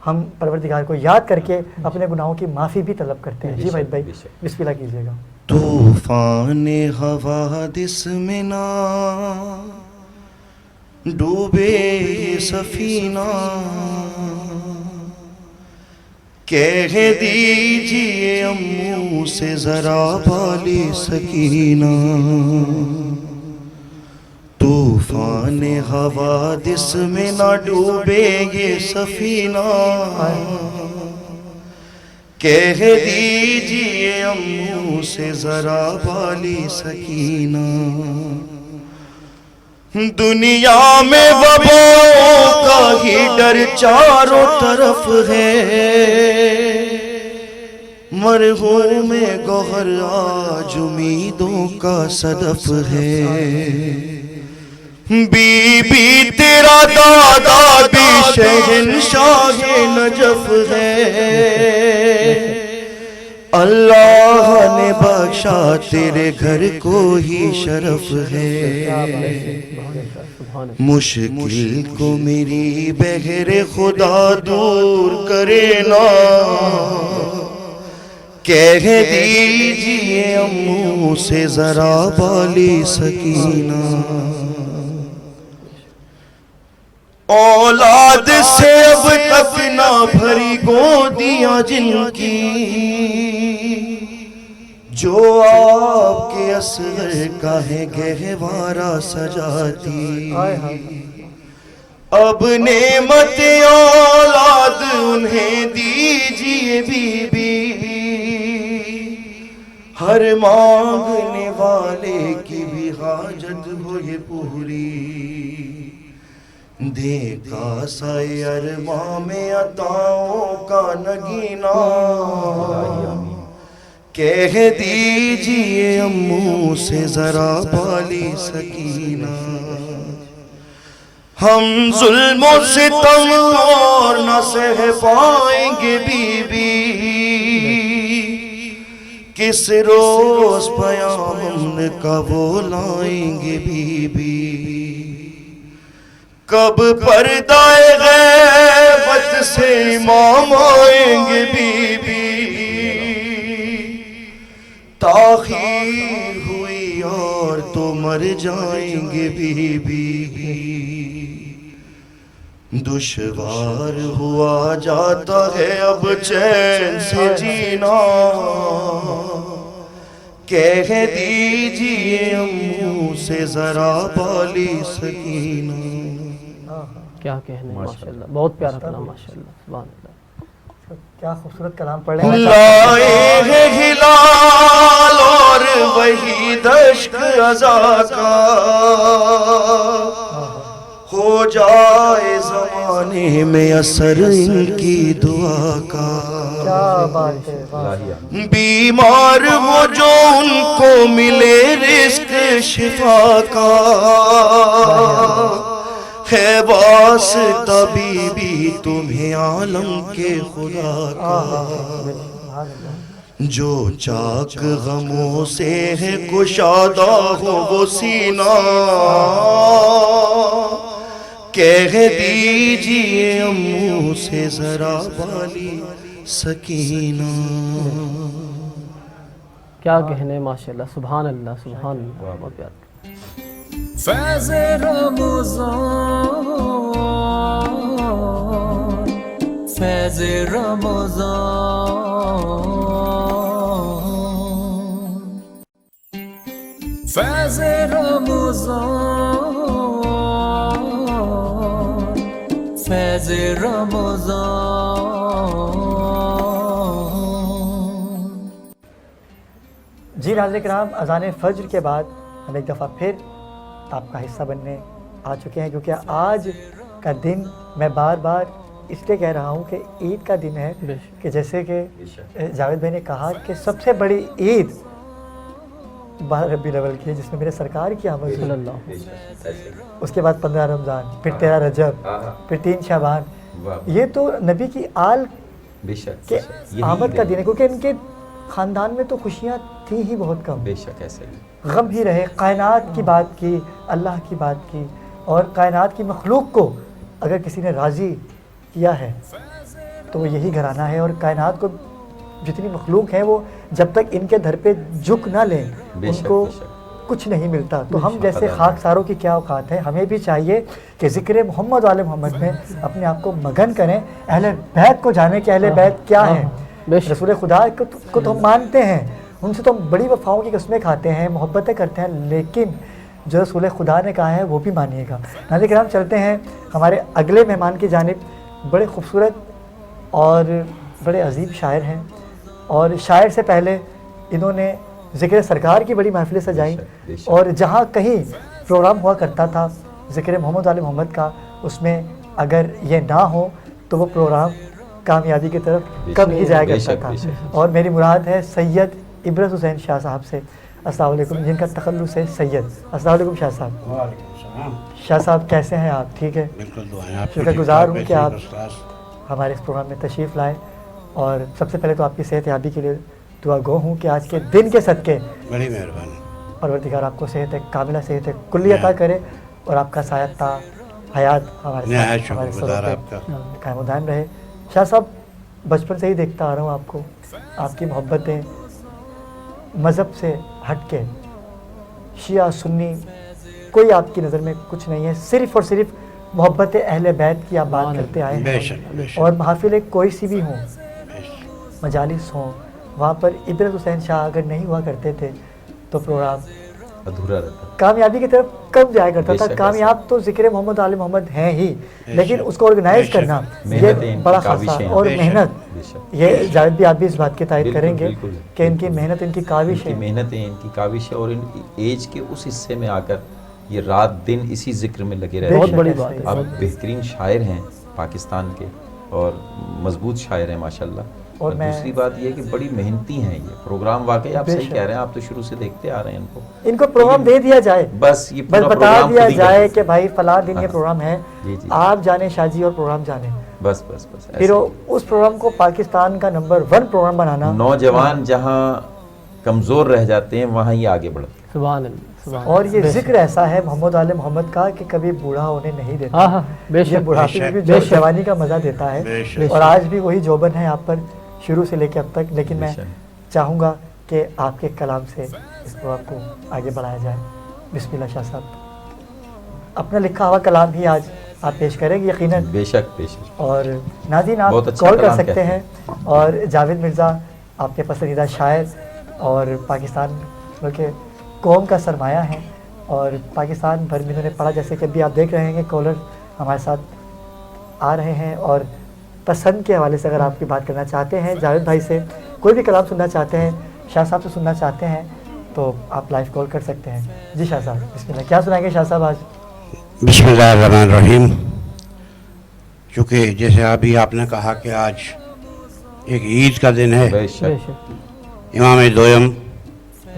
ہم پروردگار کو یاد کر کے اپنے گناہوں کی معافی بھی طلب کرتے ہیں. جی وحید بھائی بسم اللہ کیجیے گا. طوفان حوادث میں نہ ڈوبے یہ سفینہ کہہ دیجئے اموں سے ذرا بالی سکینہ طوفان حوادث میں نہ ڈوبے یہ سفینہ کہہ دیجئے اموں سے ذرا بالی سکینہ دنیا میں وباؤں کا ہی ڈر چاروں طرف ہے مرحوم گوہر آج امیدوں کا صدف ہے بی بی تیرا دادا بھی شہنشاہ نجف ہے اللہ نے بخشا تیرے گھر کو ہی شرف ہے مشکل کو میری بہر خدا دور کرے نا کہہ دیجئے اموں سے ذرا بالی سکینہ اولاد سے اب تک نہ بھری گودیاں جن کی جو آپ کے اصغر کا ہے گہوارہ سجاتی اب نعمت اولاد انہیں دیجئے بی بی ہر مانگنے والے کی بھی حاجت ہو یہ پوری دے کا سائے ارماں میں عطاؤں کا نگینہ کہہ دیجئے اموں سے ذرا بالی سکینہ ہم ظلم و ستم اور نہ سہ پائیں گے بی بی کس روز پیام کا وہ لائیں گے بی بی کب پردہ غیبت سے امام آئیں گے بی بی تاخیر ہوئی اور تو مر جائیں گے بی بی دشوار ہوا جاتا ہے اب چین سے جینا کہہ دیجئے اموں سے ذرا بالی سکینہ کیا کہنے ماشاءاللہ بہت پیارا کلام ماشاءاللہ سبحان اللہ کیا خوبصورت کلام پڑھ رہے ہیں لائے ہے ہلال اور وہی دشت ازا کا ہو جائے زمانے میں اثر ان کی دعا کا کیا بات ہے بیمار ہو جو ان کو ملے رزق شفا کا ہے واسطہ بی بی تمہیں عالم کے خدا کا جو چاک غموں سے ہے کشادہ ہو وہ سینہ کہہ دیجئے اموں سے ذرا بالی سکینہ کیا کہنے ماشاءاللہ سبحان اللہ بہت پیارا فیض رمضان فیض رمضان فیض رمضان فیض رمضان جی ناظرین کرام اذان فجر کے بعد ہم ایک دفعہ پھر آپ کا حصہ بننے آ چکے ہیں کیونکہ آج کا دن میں بار بار اس لیے کہہ رہا ہوں کہ عید کا دن ہے کہ جیسے کہ جاوید بھائی نے کہا کہ سب سے بڑی عید 12 ربیع الاول کی ہے جس میں میرے سرکار کی آمد صلی اللہ اس کے بعد 15 رمضان پھر 13 رجب پھر 3 شعبان یہ تو نبی کی آل کے آمد کا دن ہے کیونکہ ان کے خاندان میں تو خوشیاں تھیں ہی بہت کم بے شک ایسے غم ہی رہے کائنات کی بات کی اللہ کی بات کی اور کائنات کی مخلوق کو اگر کسی نے راضی کیا ہے تو وہ یہی گھرانہ ہے اور کائنات کو جتنی مخلوق ہیں وہ جب تک ان کے در پہ جھک نہ لیں ان کو کچھ نہیں ملتا. تو ہم جیسے خاک ساروں کی کیا اوقات ہے, ہمیں بھی چاہیے کہ ذکر محمد وال محمد میں اپنے آپ کو مگن کریں, اہل بیت کو جانیں کہ اہل بیت کیا ہیں. رسول خدا کو تو ہم مانتے ہیں, ان سے تو ہم بڑی وفاؤں کی قسمیں کھاتے ہیں, محبتیں کرتے ہیں, لیکن جو رسول خدا نے کہا ہے وہ بھی مانیے گا. ناظرین کرام, چلتے ہیں ہمارے اگلے مہمان کی جانب. بڑے خوبصورت اور بڑے عظیم شاعر ہیں, اور شاعر سے پہلے انہوں نے ذکر سرکار کی بڑی محفلیں سجائیں, اور جہاں کہیں پروگرام ہوا کرتا تھا ذکر محمد علیہ محمد کا, اس میں اگر یہ نہ ہو تو وہ پروگرام کامیابی کی طرف کم ہی جایا کرتا تھا. اور میری مراد ہے سید عبرت حسین شاہ صاحب سے. السلام علیکم, جن کا تخلص ہے سید. السلام علیکم شاہ صاحب. شاہ صاحب کیسے ہیں آپ؟ ٹھیک ہے, بالکل دعائیں آپ. شکر گزار ہوں کہ آپ ہمارے اس پروگرام میں تشریف لائے, اور سب سے پہلے تو آپ کی صحت یابی کے لیے دعا گو ہوں کہ آج کے دن کے صدقے بڑی مہربانی پروردگار آپ کو صحت کاملہ صحت کلی عطا کرے, اور آپ کا سایہ تا حیات ہمارے قائم و دائم رہے. شاہ صاحب, بچپن سے ہی دیکھتا آ رہا ہوں آپ کو, آپ کی محبتیں مذہب سے ہٹ کے, شیعہ سنی کوئی آپ کی نظر میں کچھ نہیں ہے, صرف اور صرف محبت اہل بیت کی آپ بات کرتے آئے ہیں. اور محافل کوئی سی بھی ہوں, مجالس ہوں, وہاں پر عبرت حسین شاہ اگر نہیں ہوا کرتے تھے تو پروگرام ادھورا رہتا, کامیابی کی طرف کم جایا کرتا تھا. کامیاب تو ذکر محمد علیہ محمد ہیں ہی, لیکن اس کو آرگنائز کرنا یہ بڑا خاصا, اور محنت, یہ جاوید بھی آپ بھی اس بات کی تائید کریں گے کہ ان کی محنت, ان کی کاوش ہے, محنتیں ان کی کاوش ہے, اور ان کی ایج کے اس حصے میں آ کر یہ رات دن اسی ذکر میں لگے رہتے ہیں. بہت بڑی بات ہے. آپ بہترین شاعر ہیں پاکستان کے, اور مضبوط شاعر ہیں ماشاءاللہ. اور دوسری بات یہ ہے کہ بڑی محنتی ہیں یہ پروگرام. واقعی آپ صحیح کہہ رہے ہیں, آپ تو شروع سے دیکھتے آ رہے ہیں ان کو پروگرام دے دیا جائے, بس یہ بتا دیا جائے کہ بھائی فلاں دن یہ پروگرام ہے, آپ جانیں شاہ جی, اور پروگرام جانیں, بس بس بس. پھر اس پروگرام کو پاکستان کا نمبر 1 پروگرام بنانا. نوجوان جہاں کمزور رہ جاتے ہیں وہاں یہ آگے بڑھتے ہیں. سبحان اللہ. اور یہ ذکر ایسا ہے محمد علیہ محمد کا کہ کبھی بوڑھا ہونے نہیں دیتا, یہ بڑھاپے میں بھی جوانی کا مزہ دیتا ہے. اور آج بھی وہی جوبن ہے آپ پر شروع سے لے کے اب تک. لیکن میں چاہوں گا کہ آپ کے کلام سے اس پروگرام کو آگے بڑھایا جائے. بسم اللہ شاہ صاحب, اپنا لکھا ہوا کلام ہی آج آپ پیش کریں گے یقیناً. بے شک بے شک. اور ناظرین آپ کال کر سکتے ہیں, اور جاوید مرزا آپ کے پسندیدہ شاعر اور پاکستان بلکہ قوم کا سرمایہ ہیں, اور پاکستان بھر میں انہوں نے پڑھا, جیسے کہ ابھی آپ دیکھ رہے ہیں کہ کالر ہمارے ساتھ آ رہے ہیں. اور پسند کے حوالے سے اگر آپ کی بات کرنا چاہتے ہیں جاوید بھائی سے, کوئی بھی کلام سننا چاہتے ہیں, شاہ صاحب سے سننا چاہتے ہیں, تو آپ لائیو کال کر سکتے ہیں. جی شاہ صاحب بسم اللہ, کیا سنائیں گے شاہ صاحب آج؟ بسم اللہ الرحمن الرحیم. چونکہ جیسے ابھی آپ نے کہا کہ آج ایک عید کا دن ہے, امام دویم,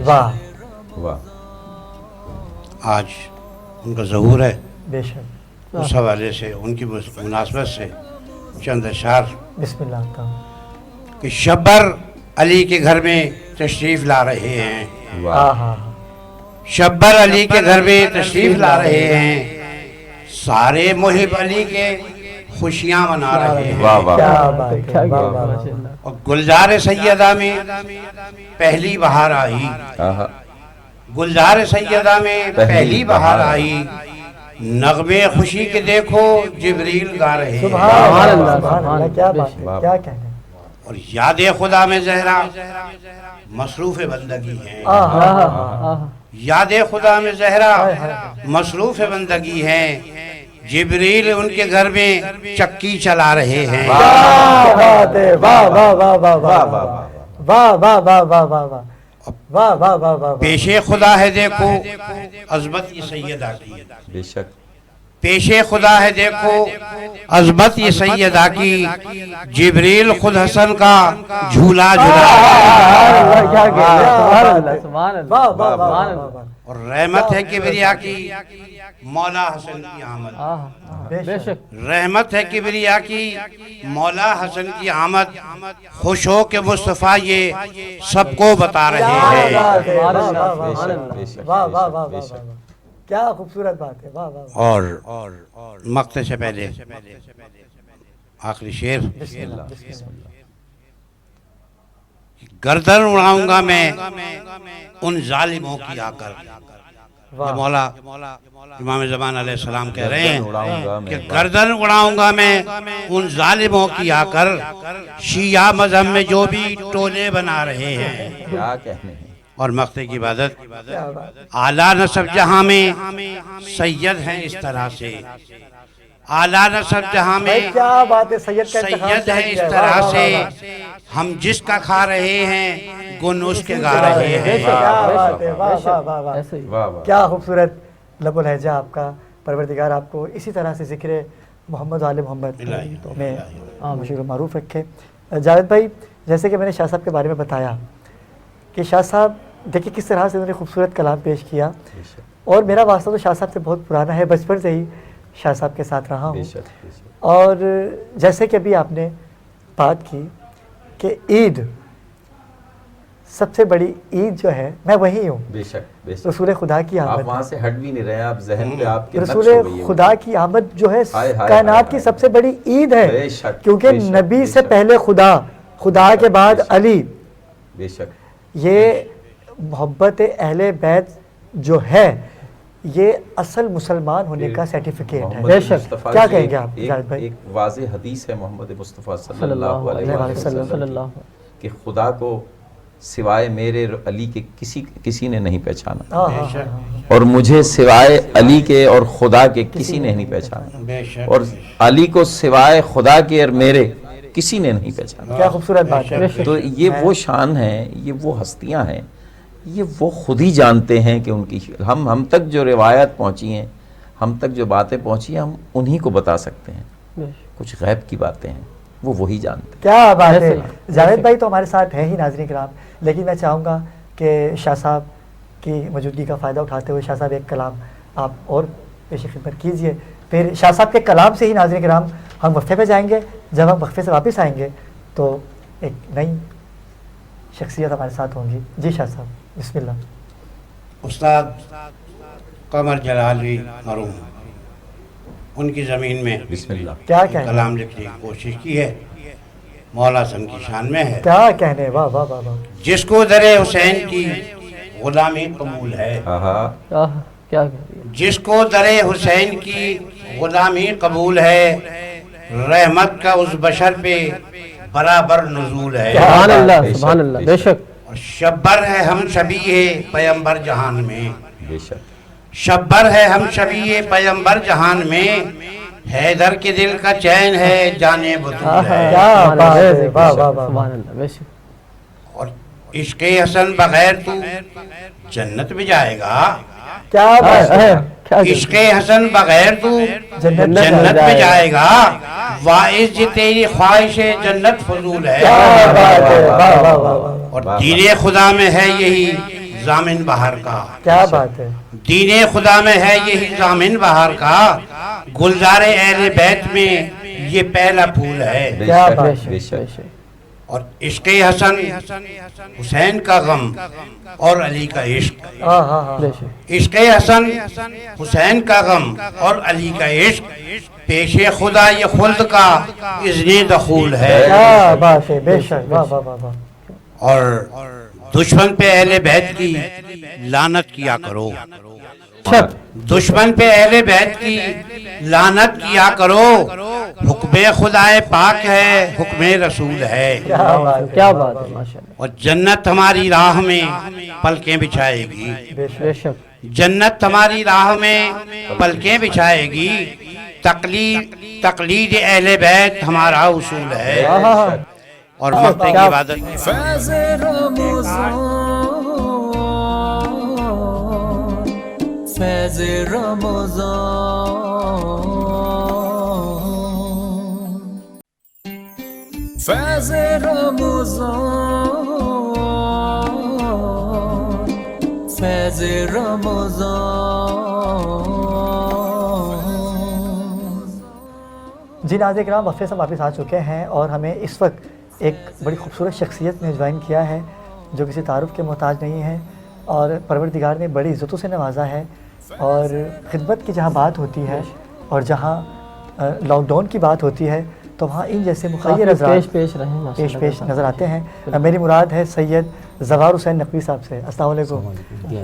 واہ واہ, آج ان کا ظہور ہے. بے شک. اس حوالے سے ان کی مناسبت سے چند اشعار. بسم اللہ. کہ شبر علی کے گھر میں تشریف لا رہے ہیں, شبر علی کے گھر میں تشریف لا رہے ہیں, سارے محب علی کے خوشیاں منا رہے ہیں. اور گلزار سیدہ میں پہلی بہار آئی, گلزار سیدہ میں پہلی بہار آئی, نغمے خوشی کے دیکھو جبریل گا رہے ہیں. کیا بات ہے, کیا کہنے. اور یاد خدا میں زہرا مصروف بندگی ہیں, یاد خدا میں زہرا مصروف بندگی ہیں, جبریل ان کے گھر میں چکی چلا رہے ہیں. پیش خدا ہے دیکھو عظمت یہ سیدہ کی. بے شک. پیش خدا ہے دیکھو عظمت یہ سیدہ کی, جبریل خود حسن کا جھولا جھولا. اور رحمت ہے کبریا کی مولا حسن کی آمد, رحمت ہے کبریا کی مولا حسن کی آمد, خوش ہو کہ مصطفیٰ یہ سب کو بتا رہے ہیں. کیا خوبصورت بات ہے. اور مقطع سے پہلے آخری شعر. گردن اڑاؤں گا میں ان ظالموں کی آ کر, یہ مولا امام زمان علیہ السلام کہہ رہے ہیں کہ گردن اڑاؤں گا میں ان ظالموں کی آ کر شیعہ مذہب میں جو بھی ٹولے بنا رہے ہیں. کیا کہنے ہیں. اور مقتے کی عبادت اعلیٰ نسب جہاں میں سید ہیں اس طرح سے, اعلیٰ نسب جہاں میں کیا بات ہے, سید ہیں اس طرح سے, ہم جس کا کھا رہے ہیں گن اس کے گا رہے ہیں. کیا خوبصورت لب الہجہ آپ کا. پروردگار آپ کو اسی طرح سے ذکر محمد و آل محمد میں مشہور و معروف رکھے. جاوید بھائی, جیسے کہ میں نے شاہ صاحب کے بارے میں بتایا کہ شاہ صاحب دیکھیں کس طرح سے انہوں نے خوبصورت کلام پیش کیا, اور میرا واسطہ تو شاہ صاحب سے بہت پرانا ہے, بچپن سے ہی شاہ صاحب کے ساتھ رہا ہوں. اور جیسے کہ ابھی آپ نے بات کی کہ عید سب سے بڑی عید جو ہے میں وہی ہوں. بے شک رسول خدا کی آپ آمد, وہاں سے ہٹ بھی نہیں رہے, آپ ذہن پہ آپ کے رسول خدا کی آمد جو ہے کائنات کی سب سے بڑی عید ہے, کیونکہ نبی سے پہلے خدا کے بعد علی. بے شک یہ محبت اہل بیت جو ہے یہ اصل مسلمان ہونے کا سرٹیفکیٹ ہے. بے شک. کیا کہیں گے آپ جاوید بھائی؟ ایک واضح حدیث ہے محمد مصطفیٰ صلی اللہ علیہ وسلم کہ خدا کو سوائے میرے علی کے کسی نے نہیں پہچانا, اور مجھے سوائے علی کے اور خدا کے کسی نے نہیں پہچانا, اور علی کو سوائے خدا کے اور میرے کسی نے نہیں پہچانا. کیا خوبصورت بات ہے. تو یہ وہ شان ہیں, یہ وہ ہستیاں ہیں, یہ وہ خود ہی جانتے ہیں کہ ان کی ہم تک جو روایت پہنچی ہیں, ہم تک جو باتیں پہنچی ہیں, ہم انہی کو بتا سکتے ہیں. کچھ غیب کی باتیں ہیں وہ وہی جانتے ہیں. کیا بات ہے. جاوید بھائی تو ہمارے ساتھ ہیں ہی ناظرین کرام, لیکن میں چاہوں گا کہ شاہ صاحب کی موجودگی کا فائدہ اٹھاتے ہوئے شاہ صاحب ایک کلام آپ اور پیش خدمت کیجئے. پھر شاہ صاحب کے کلام سے ہی ناظرین کرام ہم وقفے پہ جائیں گے. جب ہم وقفے سے واپس آئیں گے تو ایک نئی شخصیت ہمارے ساتھ ہوں گی. جی شاہ صاحب بسم اللہ. استاد قمر جلالی مرحوم, ان کی زمین میں بسم اللہ کیا کہنے, کلام لکھنے کی کوشش کی ہے, مولا سن کی شان میں ہے. کیا کہنے, واہ واہ واہ واہ. جس کو در حسین کی غلامی قبول ہے, جس کو در حسین کی غلامی قبول ہے, رحمت کا اس بشر پہ برابر نزول ہے. سبحان اللہ سبحان اللہ. بے شک. اور شبر ہے ہم شبیہ پیغمبر جہان میں, بے شک شبر ہے ہم شبیہ پیغمبر جہان میں, حیدر کے دل کا چین ہے جانے بطول ہے. کیا بات ہے, واہ واہ واہ. سبحان اللہ. بے شک. اور عشق حسن بغیر تو جنت میں جائے گا. کیا بات ہے. عشق حسن بغیر تو جنت میں جائے گا, واعظ جی تیری خواہش جنت فضول ہے. کیا بات ہے, واہ واہ واہ. اور دین خدا میں ہے یہی ضامن بہار کا. کیا بات ہے. دین خدا میں ہے یہی ضامن بہار کا, گلزار اہل بیت میں یہ پہلا پھول ہے. کیا بات ہے. بے شک. اور عشق حسن حسین کا غم اور علی کا عشق, عشق حسن حسین کا غم اور علی کا عشق, پیش خدا یہ خلد کا اذن دخول ہے. کیا بات ہے. بے شک. واہ واہ واہ. اور دشمن پہ اہل بیت کی لعنت کیا کرو, دشمن پہ اہل بیت کی لعنت کیا کرو, حکم خدائے پاک ہے حکم رسول ہے. کیا بات ہے. ماشاءاللہ. اور جنت ہماری راہ میں پلکیں بچھائے گی, بے شک. جنت ہماری راہ میں پلکیں بچھائے گی, تقلید اہل بیت ہمارا اصول ہے. اور مقتے کی عبادت فیض رمضان, فیض رمضان, فیض رمضان, فیض رمضان. جی ناظرین کرام وقفے سے واپس آ چکے ہیں, اور ہمیں اس وقت ایک بڑی خوبصورت شخصیت نے جوائن کیا ہے جو کسی تعارف کے محتاج نہیں ہے, اور پروردگار نے بڑی عزتوں سے نوازا ہے. اور خدمت کی جہاں بات ہوتی ہے اور جہاں لاک ڈاؤن کی بات ہوتی ہے تو وہاں ان جیسے مخیر حضرات پیش نظر آتے ہیں. میری مراد ہے سید زوار حسین نقوی صاحب سے. السلام علیکم.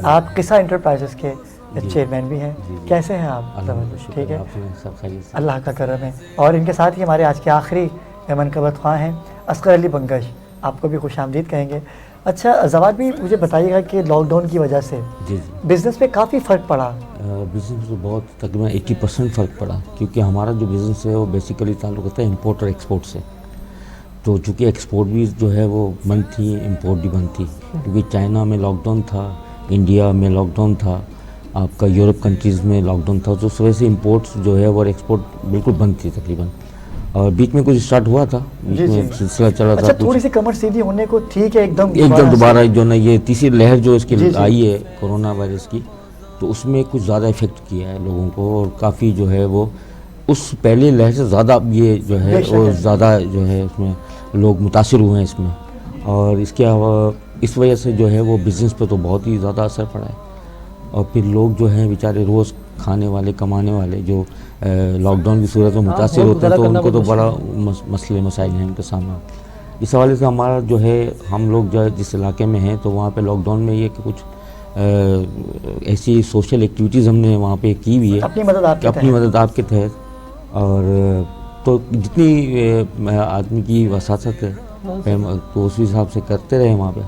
آپ قصہ انٹرپرائزز کے چیئرمین بھی ہیں. کیسے ہیں آپ؟ ٹھیک ہے, اللہ کا کرم ہے. اور ان کے ساتھ ہی ہمارے آج کے آخری منقبت خواہ ہیں اصغر علی بنگش, آپ کو بھی خوش آمدید کہیں گے. اچھا زواد بھی مجھے بتائیے گا کہ لاک ڈاؤن کی وجہ سے بزنس پہ کافی فرق پڑا. بزنس میں بہت تقریباً 80% فرق پڑا, کیونکہ ہمارا جو بزنس ہے وہ بیسیکلی تعلق رکھتا ہے امپورٹ اور ایکسپورٹ سے. تو چونکہ ایکسپورٹ بھی جو ہے وہ بند تھی, امپورٹ بھی بند تھی, کیونکہ چائنا میں لاک ڈاؤن تھا, انڈیا میں لاک ڈاؤن تھا, آپ کا یورپ کنٹریز میں لاک ڈاؤن تھا. تو اس وجہ سے امپورٹس جو ہے وہ ایکسپورٹ بالکل بند تھی تقریباً. اور بیچ میں کچھ اسٹارٹ ہوا تھا, بیچ میں سلسلہ چلا تھا. تھوڑی سی کمر سیدھی ہونے کو ٹھیک ہے, ایک دم دوبارہ جو نا یہ تیسری لہر جو اس کی آئی ہے کورونا وائرس کی, تو اس میں کچھ زیادہ افیکٹ کیا ہے لوگوں کو, اور کافی جو ہے وہ اس پہلی لہر سے زیادہ یہ جو ہے وہ زیادہ جو ہے اس میں لوگ متاثر ہوئے ہیں اس میں. اور اس کے اس وجہ سے جو ہے وہ بزنس پہ تو بہت ہی زیادہ اثر پڑا ہے. اور پھر لوگ جو ہیں بیچارے روز کھانے والے کمانے والے جو لاک ڈاؤن کی صورت میں متاثر ہوتے ہیں, تو ان کو تو بڑا مسئلے مسائل ہیں ان کے سامنے. اس حوالے سے ہمارا جو ہے ہم لوگ جو جس علاقے میں ہیں تو وہاں پہ لاک ڈاؤن میں یہ کہ کچھ ایسی سوشل ایکٹیویٹیز ہم نے وہاں پہ کی ہوئی ہے اپنی مدد آپ کے تحت. اور تو جتنی آدمی کی وساطت ہے تو اسی حساب سے کرتے رہے, وہاں پہ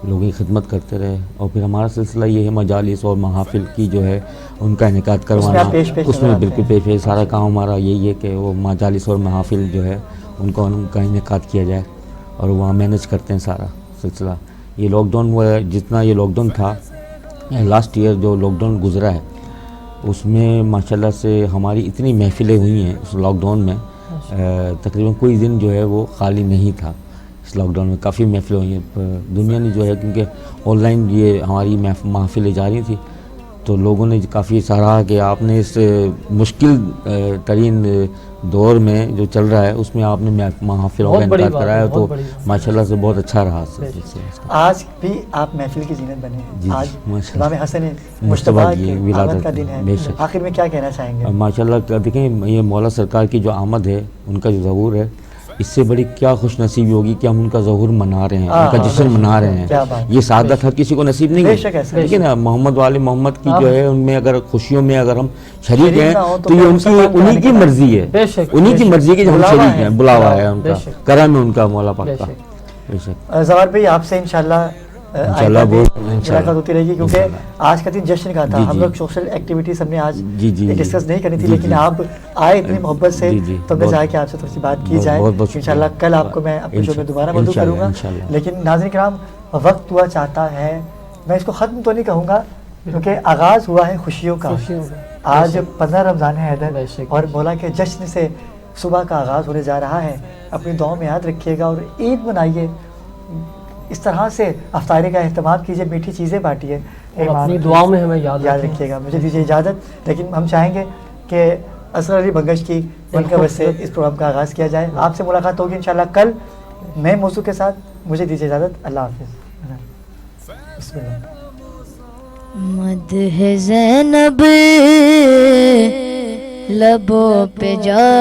لوگوں کی خدمت کرتے رہے. اور پھر ہمارا سلسلہ یہ ہے مجالس اور محافل کی جو ہے ان کا انعقاد کروانا, اس میں بالکل پیش سارا کام ہمارا یہی ہے کہ وہ مجالس اور محافل جو ہے ان کا انعقاد کیا جائے, اور وہاں مینیج کرتے ہیں سارا سلسلہ. یہ لاک ڈاؤن جتنا یہ لاک ڈاؤن تھا لاسٹ ایئر جو لاک ڈاؤن گزرا ہے, اس میں ماشاءاللہ سے ہماری اتنی محفلیں ہوئی ہیں اس لاک ڈاؤن میں, تقریباً کوئی دن جو ہے وہ خالی نہیں تھا. اس لاک ڈاؤن میں کافی محفلیں ہوئی ہیں دنیا نے جو ہے, کیونکہ آن لائن یہ ہماری محفلیں جاری تھی, تو لوگوں نے کافی سراہا کہ آپ نے اس مشکل ترین دور میں جو چل رہا ہے اس میں آپ نے محافلوں کا انعقاد کرایا, تو ماشاءاللہ سے بہت اچھا رہا. آج بھی آپ محفل کی زینت بنے ہیں, آج امام حسن مجتبیٰ کی آمد کا دن ہے, آخر میں کیا کہنا چاہیں گے؟ ماشاءاللہ دیکھیں یہ مولا سرکار کی جو آمد ہے, ان کا جو ظہور ہے, اس سے بڑی کیا خوش نصیبی ہوگی کہ ہم ان کا ظہور منا رہے ہیں, ان کا جشن منا رہے ہیں. یہ سعادت ہر کسی کو نصیب نہیں ہے, لیکن محمد والے محمد کی جو ہے ان میں اگر خوشیوں میں اگر ہم شریک ہیں تو یہ انہی کی مرضی ہے, انہی کی مرضی کہ ہم شریک ہیں, بلاوا ہے ان کا, کرم ہے ان کا مولا پاک کا. بے شک زوار بھائی آپ سے انشاءاللہ ملاقات ہوتی رہے گی, کیونکہ آج کا دن جشن کا تھا. ہم لوگ سوشل ایکٹیویٹیز ہم نے آج ڈسکس نہیں کرنی تھی, لیکن آپ آئے اتنی محبت سے تو میں چاہا کہ آپ سے تھوڑی سی بات کی جائے. انشاءاللہ کل آپ کو میں اپنے شو میں دوبارہ مدعو کروں گا. لیکن ناظرین کرام, وقت ہوا چاہتا ہے, میں اس کو ختم تو نہیں کہوں گا کیونکہ آغاز ہوا ہے خوشیوں کا. آج 15 رمضان ہے حیدر, اور مولا کے جشن سے صبح کا آغاز ہونے جا رہا ہے. اپنی دعاؤں میں یاد رکھیے گا اور عید منائیے, اس طرح سے افطاری کا اہتمام کیجیے, میٹھی چیزیں بانٹیے, اپنی دعاؤں میں ہمیں یاد رکھیے گا. مجھے دیجیے اجازت, لیکن ہم چاہیں گے کہ اصغر علی بنگش کی منقبت سے اس پروگرام کا آغاز کیا جائے. آپ سے ملاقات ہوگی انشاءاللہ کل نئے موضوع کے ساتھ. مجھے دیجیے اجازت, اللہ حافظ. بسم اللہ. مدح زینب لبوں پہ جاری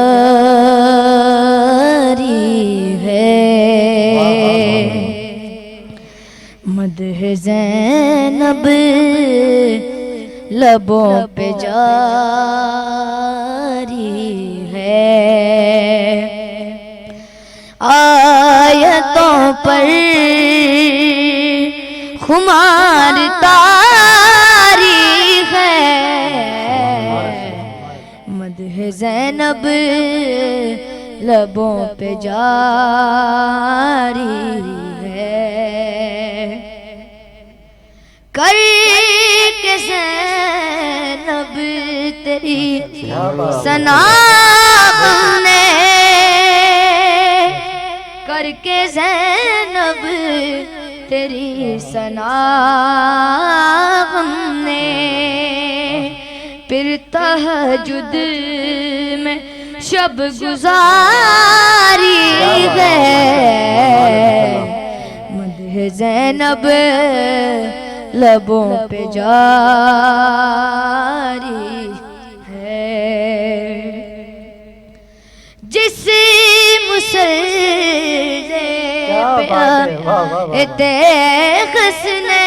ہے, مدح زینب لبوں پہ جاری ہے, آیتوں پر خمار تاری ہے, مدح زینب لبوں پہ جاری ہے, کر کے زینب تیری ثنا نے, کر کے زینب تیری ثنا نے, پھر تہجد میں شب گزاری ہے, مدح زینب لبوں پہ جاری ہے, جس مسلسل تیغ نے,